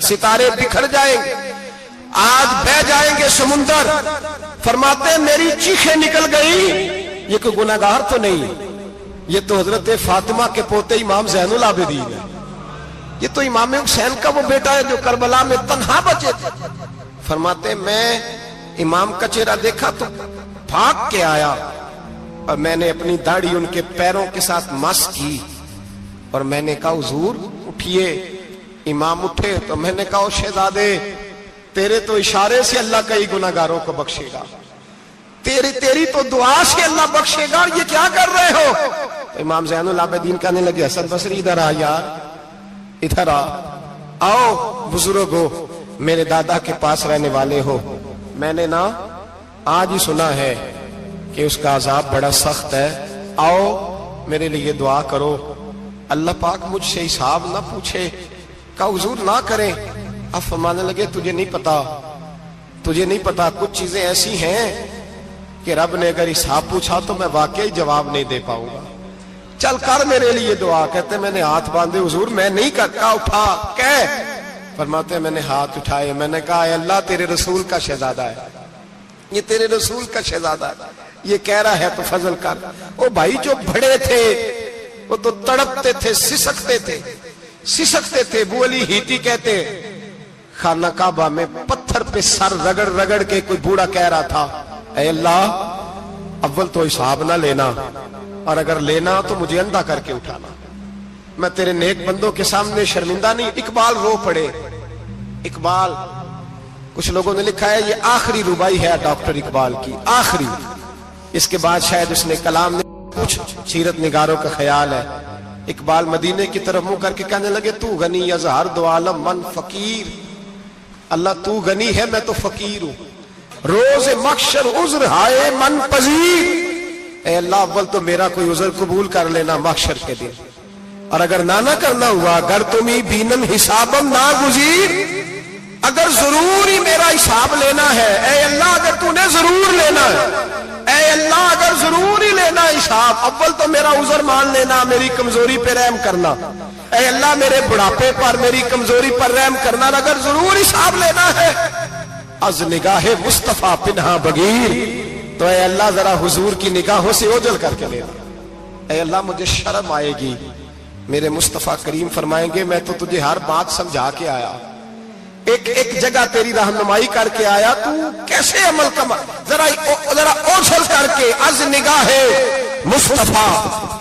ستارے بکھر جائیں گے، آج بہ جائیں گے سمندر. فرماتے ہیں میری چیخیں نکل گئی. یہ کوئی گناہگار تو نہیں، یہ تو حضرت فاطمہ کے پوتے امام زین العابدین ہے، یہ تو امام حسین کا وہ بیٹا ہے جو کربلا میں تنہا بچے تھے. فرماتے ہیں میں امام کا چہرہ دیکھا تو بھاگ کے آیا اور میں نے اپنی داڑھی ان کے پیروں کے ساتھ مس کی اور میں نے کہا حضور اٹھئے. امام اٹھے تو میں نے کہا شہزادے تیرے تو اشارے سے اللہ کئی گناہگاروں کو بخشے گا، تیری تو دعا سے اللہ بخشے گا، یہ کیا کر رہے ہو؟ تو امام زین العابدین کہنے لگے حسن بصری ادھر آ یار، ادھر آؤ بزرگو، میرے دادا کے پاس رہنے والے ہو، میں نے نا آج ہی سنا ہے کہ اس کا عذاب بڑا سخت ہے، آؤ میرے لیے دعا کرو، اللہ پاک مجھ سے حساب نہ پوچھے. کہا حضور نہ کریں. اب فرمانے لگے تجھے نہیں پتا کچھ چیزیں ایسی ہیں کہ رب نے اگر حساب پوچھا تو میں واقعی جواب نہیں دے پاؤں گا، چل کر میرے لیے دعا. کہتے میں نے ہاتھ باندھے حضور میں نہیں کرتا. اٹھا کہہ. فرماتے میں نے ہاتھ اٹھائے، میں نے کہا اے اللہ تیرے رسول کا شہزادہ ہے، یہ تیرے رسول کا شہزادہ ہے، یہ کہہ رہا ہے تو فضل کر. وہ بھائی جو بڑے تھے وہ تو تڑپتے تھے، سسکتے تھے. ابو علی ہیتی کہتے خانہ کعبہ میں پتھر پہ سر رگڑ رگڑ کے کوئی بوڑھا کہہ رہا تھا اے اللہ اول تو حساب نہ لینا، اور اگر لینا تو مجھے اندھا کر کے اٹھانا، میں تیرے نیک بندوں کے سامنے شرمندہ نہیں. اقبال رو پڑے. اقبال کچھ لوگوں نے لکھا ہے یہ آخری ربائی ہے ڈاکٹر اقبال کی، آخری. اس کے بعد شاید اس نے کلام نے کچھ سیرت نگاروں کا خیال ہے. اقبال مدینے کی طرف منہ کر کے کہنے لگے تو غنی از ہر دو عالم من فقیر. اللہ تو غنی ہے میں تو فقیر ہوں. روز محشر عذر ہائے من پذیر. اے اللہ اول تو میرا کوئی عذر قبول کر لینا محشر کے دن، اور اگر نہ کرنا ہوا اگر تمہیں بینم حسابم نہ گزیر، اگر ضرور ہی میرا حساب لینا ہے اے اللہ اگر تو نے ضرور لینا ہے اے اللہ اگر ضرور ہی لینا حساب، اول تو میرا عذر مان لینا، میری کمزوری پہ رحم کرنا، اے اللہ میرے بڑھاپے پر میری کمزوری پر رحم کرنا، اگر ضرور حساب لینا ہے از نگاہ مصطفیٰ پنہا بغیر، تو اے اللہ ذرا حضور کی نگاہوں سے اوجھل کر کے لینا۔ اے اللہ مجھے شرم آئے گی، میرے مصطفیٰ کریم فرمائیں گے میں تو تجھے ہر بات سمجھا کے آیا، ایک ایک جگہ تیری رہنمائی کر کے آیا، تو کیسے عمل کما، ذرا اوجھل کر کے از نگاہ مصطفیٰ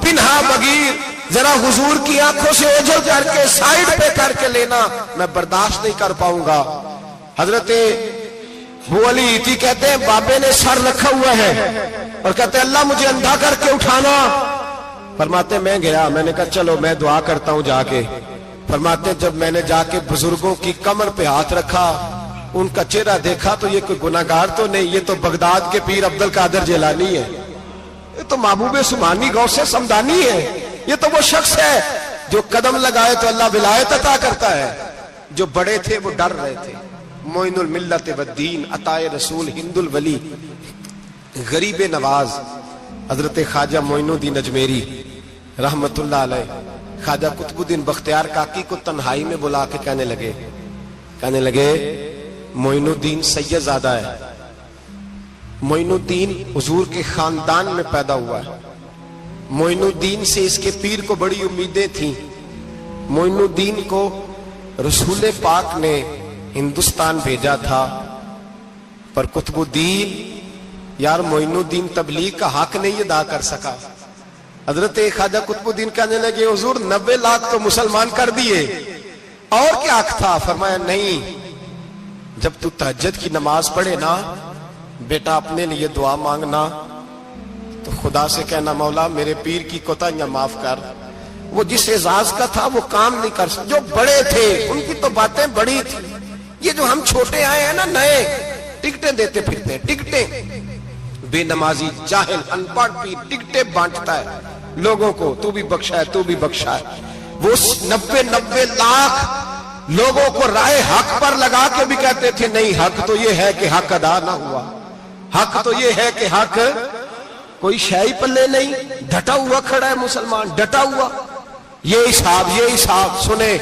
پنہا بغیر، ذرا حضور کی آنکھوں سے اوجھل کر کے سائیڈ پہ کر کے لینا، میں برداشت نہیں کر پاؤں گا۔ حضرت ابو علی ایتی کہتے ہیں بابے نے سر رکھا ہوا ہے اور کہتے ہیں اللہ مجھے اندھا کر کے اٹھانا، فرماتے میں گیا، میں نے کہا چلو میں دعا کرتا ہوں جا کے، فرماتے جب میں نے جا کے بزرگوں کی کمر پہ ہاتھ رکھا، ان کا چہرہ دیکھا تو یہ کوئی گناہگار تو نہیں، یہ تو بغداد کے پیر عبد القادر جیلانی ہے، یہ تو محبوب سبحانی غوث سمدانی ہے، یہ تو وہ شخص ہے جو قدم لگائے تو اللہ ولایت عطا کرتا ہے۔ جو بڑے تھے وہ ڈر رہے تھے، معین الملت والدین، عطائے رسول، ہند الولی، غریب نواز حضرت خواجہ معین الدین اجمیری رحمت اللہ علیہ، خواجہ قطب الدین بختیار کاکی کو تنہائی میں بلا کے کہنے لگے معین الدین سید زادہ ہے، معین الدین حضور کے خاندان میں پیدا ہوا ہے، معین الدین سے اس کے پیر کو بڑی امیدیں تھیں، معین الدین کو رسول پاک نے ہندوستان بھیجا تھا، پر قطب الدین یار معین الدین تبلیغ کا حق نہیں ادا کر سکا۔ حضرت خواجہ قطب الدین کہنے لگے حضور 90 لاکھ تو مسلمان کر دیے، اور کیا حق تھا؟ فرمایا نہیں، جب تو تہجد کی نماز پڑھے نا بیٹا اپنے لیے دعا مانگنا تو خدا سے کہنا مولا میرے پیر کی کوتاہیاں معاف کر، وہ جس اعزاز کا تھا وہ کام نہیں کر سکتا، جو بڑے تھے ان کی تو باتیں بڑی تھی، یہ جو ہم چھوٹے آئے ہیں نا نئے، ٹکٹیں دیتے پھرتے ہیں، ٹکٹیں، بے نمازی جاہل ان پڑھ پیر ٹکٹیں بانٹتا ہے لوگوں کو، تو بھی بخشا ہے تو بھی بخشا ہے، وہ 90 لاکھ لوگوں کو رائے حق پر لگا کے بھی کہتے تھے نہیں حق تو یہ ہے کہ حق ادا نہ ہوا، حق تو یہ ہے کہ حق، کوئی شے پلے نہیں، ڈٹا ہوا کھڑا ہے مسلمان، ڈٹا ہوا، یہ حساب سنے۔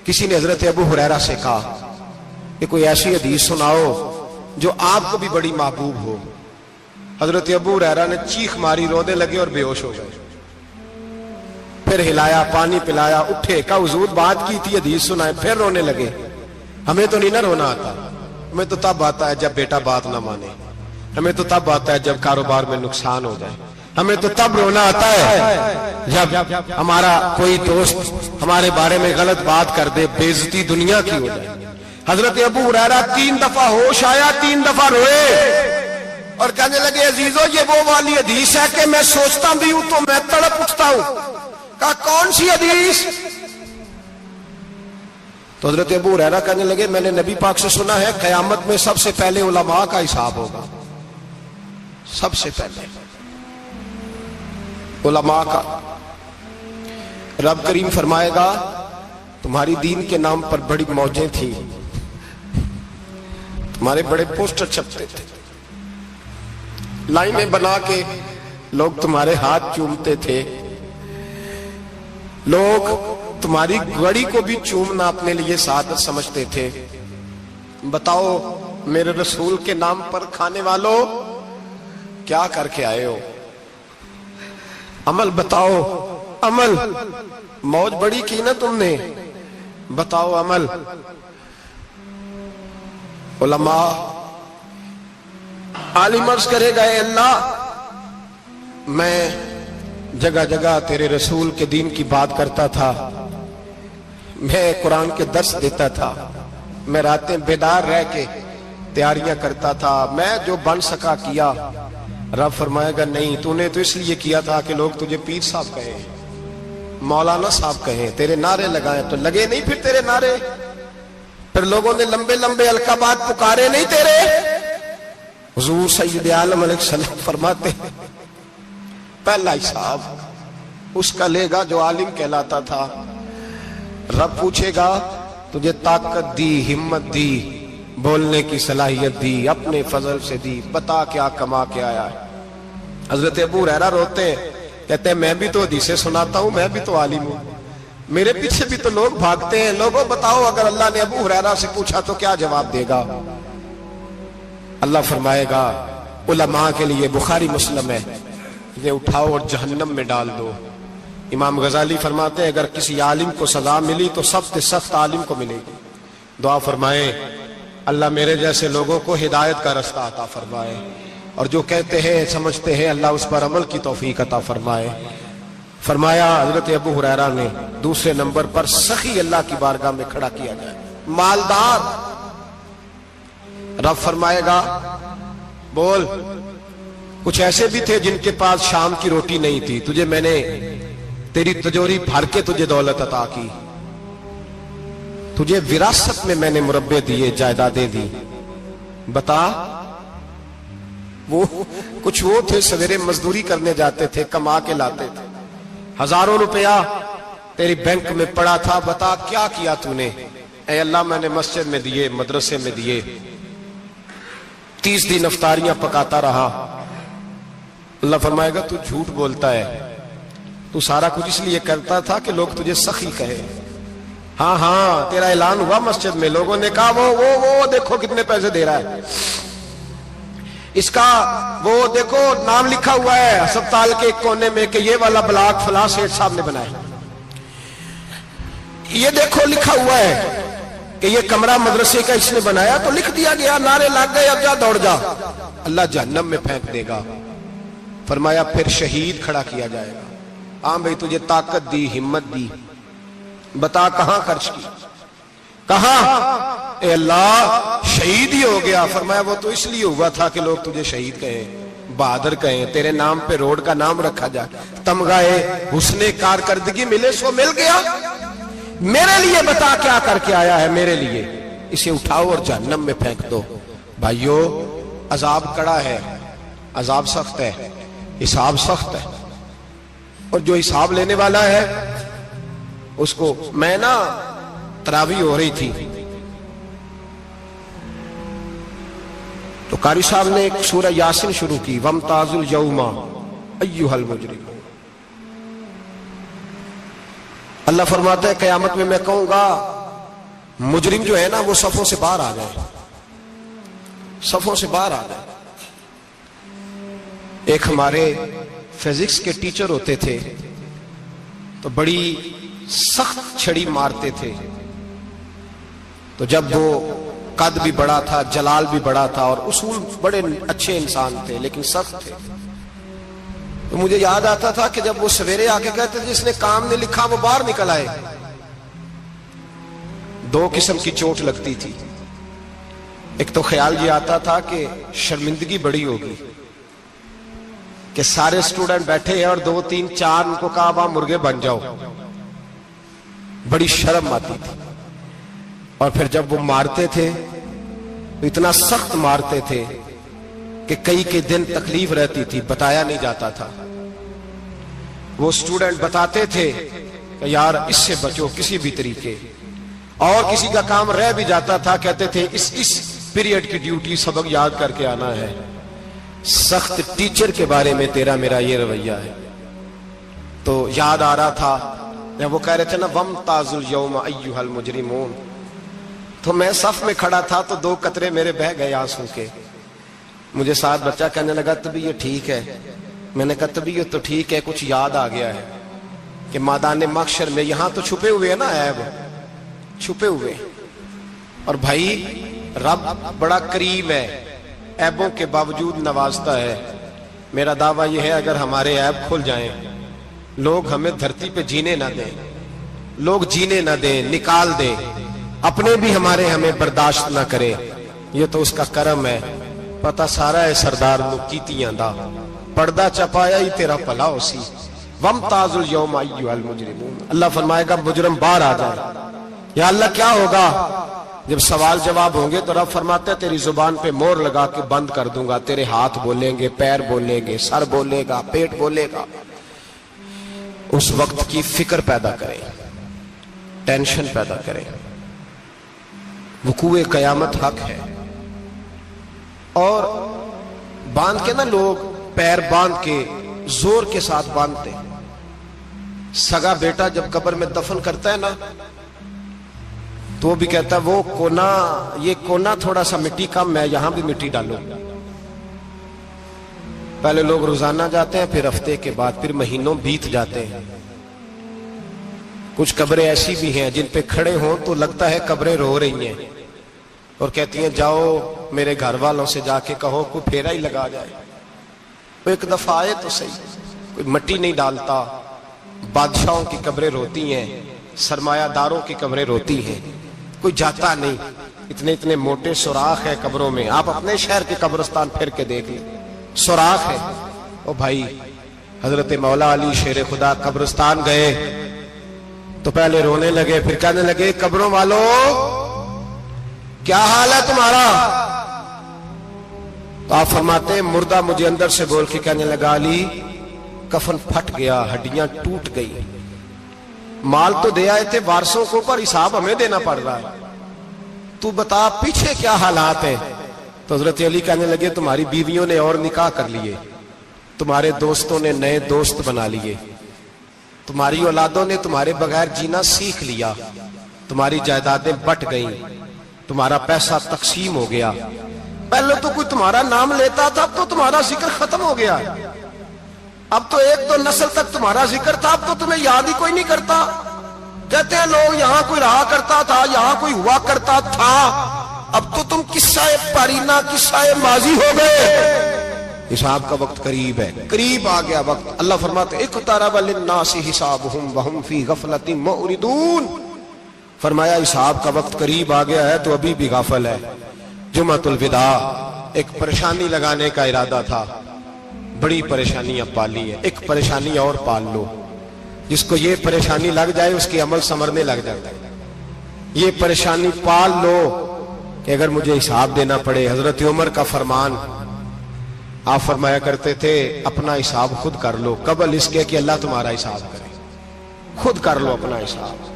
کسی نے حضرت ابو ہریرہ سے کہا کہ کوئی ایسی حدیث سناؤ جو آپ کو بھی بڑی محبوب ہو۔ حضرت ابو ہریرہ نے چیخ ماری، رونے لگے اور بے ہوش ہو گئے، پھر ہلایا، پانی پلایا، اٹھے، کہا حضور بات کی تھی حدیث سنائے، پھر رونے لگے۔ ہمیں تو نہیں نہ رونا آتا، ہمیں تو تب آتا ہے جب بیٹا بات نہ مانے، ہمیں تو تب آتا ہے جب کاروبار میں نقصان ہو جائے، ہمیں تو تب رونا آتا ہے جب ہمارا کوئی دوست ہمارے بارے میں غلط بات کر دے، بے عزتی دنیا کی ہو جائے۔ حضرت ابو ہریرہ 3 دفعہ ہوش آیا، 3 دفعہ روئے اور کہنے لگے عزیزو یہ وہ والی حدیث ہے کہ میں سوچتا بھی ہوں تو میں تڑپ اٹھتا ہوں۔ کہا کون سی حدیث؟ تو حضرت ابو ہریرہ کہنے لگے میں نے نبی پاک سے سنا ہے قیامت میں سب سے پہلے علماء کا حساب ہوگا، سب سے پہلے علماء کا۔ رب کریم فرمائے گا تمہاری دین کے نام پر بڑی موجیں تھیں، تمہارے بڑے پوسٹر چھپتے تھے، لائنیں بنا کے لوگ تمہارے ہاتھ چومتے تھے، لوگ تمہاری گڑی کو بھی چومنا اپنے لیے سعادت سمجھتے تھے۔ بتاؤ میرے رسول کے نام پر کھانے والوں کیا کر کے آئے ہو؟ عمل بتاؤ، عمل، موج بڑی کی نا تم نے، بتاؤ عمل۔ علماء عالم عرض کرے گا اے اللہ میں جگہ جگہ تیرے رسول کے دین کی بات کرتا تھا، میں قرآن کے درس دیتا تھا، میں راتیں بیدار رہ کے تیاریاں کرتا تھا، میں جو بن سکا کیا۔ رب فرمائے گا نہیں، تو نے تو اس لیے کیا تھا کہ لوگ تجھے پیر صاحب کہیں، مولانا صاحب کہیں، تیرے نعرے لگائیں، تو لگے نہیں پھر تیرے نعرے، پھر لوگوں نے لمبے لمبے القابات پکارے نہیں تیرے۔ حضور سید عالم علیہ السلام فرماتے ہیں پہلا حساب اس کا لے گا جو عالم کہلاتا تھا۔ رب پوچھے گا تجھے طاقت دی، ہمت دی، بولنے کی صلاحیت دی، اپنے فضل سے دی، بتا کیا کما کے آیا ہے۔ حضرت ابو ہریرہ روتے ہیں، کہتے ہیں میں بھی تو حدیثیں سناتا ہوں، میں بھی تو عالم ہوں، میرے پیچھے بھی تو لوگ بھاگتے ہیں، لوگوں بتاؤ اگر اللہ نے ابو ہریرہ سے پوچھا تو کیا جواب دے گا؟ اللہ فرمائے گا علماء کے لیے بخاری مسلم ہے، انہیں اٹھاؤ اور جہنم میں ڈال دو۔ امام غزالی فرماتے ہیں اگر کسی عالم کو سزا ملی تو سب سے سخت عالم کو ملے گی۔ دعا فرمائے اللہ میرے جیسے لوگوں کو ہدایت کا رستہ عطا فرمائے، اور جو کہتے ہیں سمجھتے ہیں اللہ اس پر عمل کی توفیق عطا فرمائے۔ فرمایا حضرت ابو ہریرہ نے دوسرے نمبر پر سخی اللہ کی بارگاہ میں کھڑا کیا جائے، مالدار۔ رب فرمائے گا بول، کچھ ایسے بھی تھے جن کے پاس شام کی روٹی نہیں تھی، تجھے میں نے تیری تجوری بھر کے تجھے دولت عطا کی، تجھے وراثت میں نے مربے دیے، جائیدادیں دی، بتا۔ وہ کچھ وہ تھے سویرے مزدوری کرنے جاتے تھے، کما کے لاتے تھے، ہزاروں روپیہ تیری بینک میں پڑا تھا، بتا کیا کیا تو نے؟ اے اللہ میں نے مسجد میں دیے، مدرسے میں دیے، 30 دن افطاریاں پکاتا رہا۔ اللہ فرمائے گا تو جھوٹ بولتا ہے، تو سارا کچھ اس لیے کرتا تھا کہ لوگ تجھے سخی کہے۔ ہاں ہاں تیرا اعلان ہوا مسجد میں، لوگوں نے کہا وہ دیکھو کتنے پیسے دے رہا ہے، اس کا وہ دیکھو نام لکھا ہوا ہے ہسپتال کے ایک کونے میں کہ یہ والا بلاک فلاں سیٹھ صاحب نے بنایا، یہ دیکھو لکھا ہوا ہے کہ یہ کمرہ مدرسے کا اس نے بنایا، تو لکھ دیا گیا، نعرے لگ گئے، اب جا دوڑ جا۔ اللہ جہنم میں پھینک دے گا۔ فرمایا پھر شہید کھڑا کیا جائے گا۔ ہاں بھئی تجھے طاقت دی، ہمت دی، بتا کہاں خرچ کی، کہاں؟ اے اللہ شہید ہی ہو گیا۔ فرمایا وہ تو اس لیے ہوا تھا کہ لوگ تجھے شہید کہیں، بہادر کہیں، تیرے نام پہ روڈ کا نام رکھا جائے، تمغہ حسن کارکردگی ملے، سو مل گیا۔ میرے لیے بتا کیا کر کے آیا ہے میرے لیے، اسے اٹھاؤ اور جہنم میں پھینک دو۔ بھائیو عذاب کڑا ہے، عذاب سخت ہے، حساب سخت ہے، اور جو حساب لینے والا ہے اس کو، میں نا تراویح ہو رہی تھی تو قاری صاحب نے ایک سورہ یاسین شروع کی، وَامْتَازُوا الْيَوْمَ أَيُّهَا الْمُجْرِمُونَ۔ اللہ فرماتا ہے قیامت میں کہوں گا مجرم جو ہے نا وہ صفوں سے باہر آ جائے، صفوں سے باہر آ جائے۔ ایک ہمارے فزکس کے ٹیچر ہوتے تھے تو بڑی سخت چھڑی مارتے تھے، تو جب وہ قد بھی بڑا تھا، جلال بھی بڑا تھا، اور اصول بڑے اچھے انسان تھے لیکن سخت تھے، تو مجھے یاد آتا تھا کہ جب وہ سویرے آ کے کہتے تھے جس نے کام نے لکھا وہ باہر نکل آئے۔ 2 قسم کی چوٹ لگتی تھی، ایک تو خیال یہ آتا تھا کہ شرمندگی بڑی ہوگی کہ سارے سٹوڈنٹ بیٹھے ہیں اور 2 3 4 ان کو کہا وہاں مرغے بن جاؤ، بڑی شرم آتی تھی۔ اور پھر جب وہ مارتے تھے تو اتنا سخت مارتے تھے کہ کئی کے دن تکلیف رہتی تھی، بتایا نہیں جاتا تھا۔ وہ سٹوڈنٹ بتاتے تھے کہ یار اس سے بچو کسی بھی طریقے، اور کسی کا کام رہ بھی جاتا تھا کہتے تھے اس پیریڈ کی ڈیوٹی سبق یاد کر کے آنا ہے۔ سخت ٹیچر کے بارے میں تیرا میرا یہ رویہ ہے۔ تو یاد آ رہا تھا جب وہ کہہ رہے تھے نا وَامْتَازُوا الْيَوْمَ أَيُّهَا الْمُجْرِمُونَ، تو میں صف میں کھڑا تھا تو 2 قطرے میرے بہہ گئے آنسو کے۔ مجھے ساتھ بچہ کہنے لگا طبیعت ٹھیک ہے، میں نے کہا طبیعت تو ٹھیک ہے، کچھ یاد آ گیا ہے کہ میدان محشر میں یہاں تو چھپے ہوئے ہیں نا عیب، چھپے ہوئے، اور بھائی رب بڑا کریم ہے، عیبوں کے باوجود نوازتا ہے۔ میرا دعویٰ یہ ہے اگر ہمارے عیب کھل جائیں، لوگ ہمیں دھرتی پہ جینے نہ دیں، لوگ جینے نہ دیں، نکال دیں، اپنے بھی ہمیں برداشت نہ کرے، یہ تو اس کا کرم ہے۔ پتہ سارا ہے سردار نو کیتیاں دا، پردہ چپایا ہی تیرا پلا ہو سی۔ وَامْتَازُوا الْيَوْمَ أَيُّهَا الْمُجْرِمُونَ۔ اللہ فرمائے گا مجرم باہر آ جائے۔ یا اللہ کیا ہوگا؟ جب سوال جواب ہوں گے تو رب فرماتا ہے تیری زبان پہ مور لگا کے بند کر دوں گا، تیرے ہاتھ بولیں گے، پیر بولیں گے، سر بولے گا، پیٹ بولے گا۔ اس وقت کی فکر پیدا کریں، ٹینشن پیدا کریں۔ وقوع قیامت حق ہے، اور باندھ کے نا لوگ پیر باندھ کے زور کے ساتھ باندھتے ہیں. سگا بیٹا جب قبر میں دفن کرتا ہے نا تو وہ بھی کہتا ہے وہ کونا، یہ کونا تھوڑا سا مٹی کم ہے، یہاں بھی مٹی ڈالو. پہلے لوگ روزانہ جاتے ہیں، پھر ہفتے کے بعد، پھر مہینوں بیت جاتے ہیں. کچھ قبریں ایسی بھی ہیں جن پہ کھڑے ہوں تو لگتا ہے قبریں رو رہی ہیں اور کہتی ہیں جاؤ میرے گھر والوں سے جا کے کہو کوئی پھیرا ہی لگا جائے. وہ ایک دفعہ آئے تو صحیح. کوئی مٹی نہیں ڈالتا. بادشاہوں کی قبریں روتی ہیں، سرمایہ داروں کی قبریں روتی ہیں، کوئی جاتا نہیں. اتنے اتنے موٹے سوراخ ہے قبروں میں. آپ اپنے شہر کے قبرستان پھر کے دیکھ لیں، سوراخ ہے. او بھائی، حضرت مولا علی شیر خدا قبرستان گئے تو پہلے رونے لگے، پھر کہنے لگے قبروں والوں کیا حال ہے تمہارا؟ تو آپ فرماتے ہیں مردہ مجھے اندر سے بول کے کہنے لگا علی کفن پھٹ گیا، ہڈیاں ٹوٹ گئی. مال تو دے آئے تھے وارثوں کو، پر حساب ہمیں دینا پڑ رہا ہے. تو بتا پیچھے کیا حالات ہیں؟ تو حضرت علی کہنے لگے تمہاری بیویوں نے اور نکاح کر لیے، تمہارے دوستوں نے نئے دوست بنا لیے، تمہاری اولادوں نے تمہارے بغیر جینا سیکھ لیا، تمہاری جائیدادیں بٹ گئیں، تمہارا پیسہ تقسیم ہو گیا. پہلے تو کوئی تمہارا نام لیتا تھا، اب تو تمہارا ذکر ختم ہو گیا. اب تو ایک دو نسل تک تمہارا ذکر تھا، اب تو تمہیں یاد ہی کوئی نہیں کرتا. کہتے ہیں لوگ یہاں کوئی رہا کرتا تھا، یہاں کوئی ہوا کرتا تھا، اب تو تم قصہ پارینہ، قصہ ماضی ہو گئے. حساب کا وقت قریب ہے، قریب آ گیا وقت. اللہ فرماتے اقترب للناس حسابهم وهم فی غفلۃ معرضون. فرمایا حساب کا وقت قریب آ گیا ہے تو ابھی بھی غافل ہے. جمعۃ الوداع ایک پریشانی لگانے کا ارادہ تھا، بڑی پریشانی اب پالی ہے. ایک پریشانی اور پال لو، جس کو یہ پریشانی لگ جائے اس کی عمل ثمرنے لگ جاتا ہے. یہ پریشانی پال لو کہ اگر مجھے حساب دینا پڑے. حضرت عمر کا فرمان، آپ فرمایا کرتے تھے اپنا حساب خود کر لو قبل اس کے کہ اللہ تمہارا حساب کرے. خود کر لو اپنا حساب،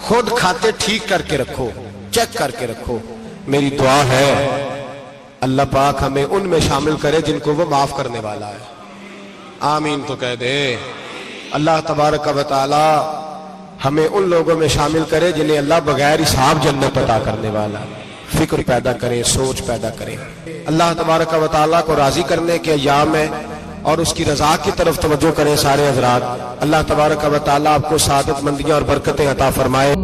خود کھاتے ٹھیک کر کے رکھو، چیک کر کے رکھو. میری دعا ہے اللہ پاک ہمیں ان میں شامل کرے جن کو وہ معاف کرنے والا ہے. آمین تو کہہ دے. اللہ تبارک و تعالی ہمیں ان لوگوں میں شامل کرے جنہیں اللہ بغیر حساب جنت عطا کرنے والا ہے. فکر پیدا کرے، سوچ پیدا کرے. اللہ تبارک و تعالیٰ کو راضی کرنے کے ایام ہے اور اس کی رضا کی طرف توجہ کریں سارے حضرات. اللہ تبارک و تعالیٰ آپ کو سعادت مندیاں اور برکتیں عطا فرمائے.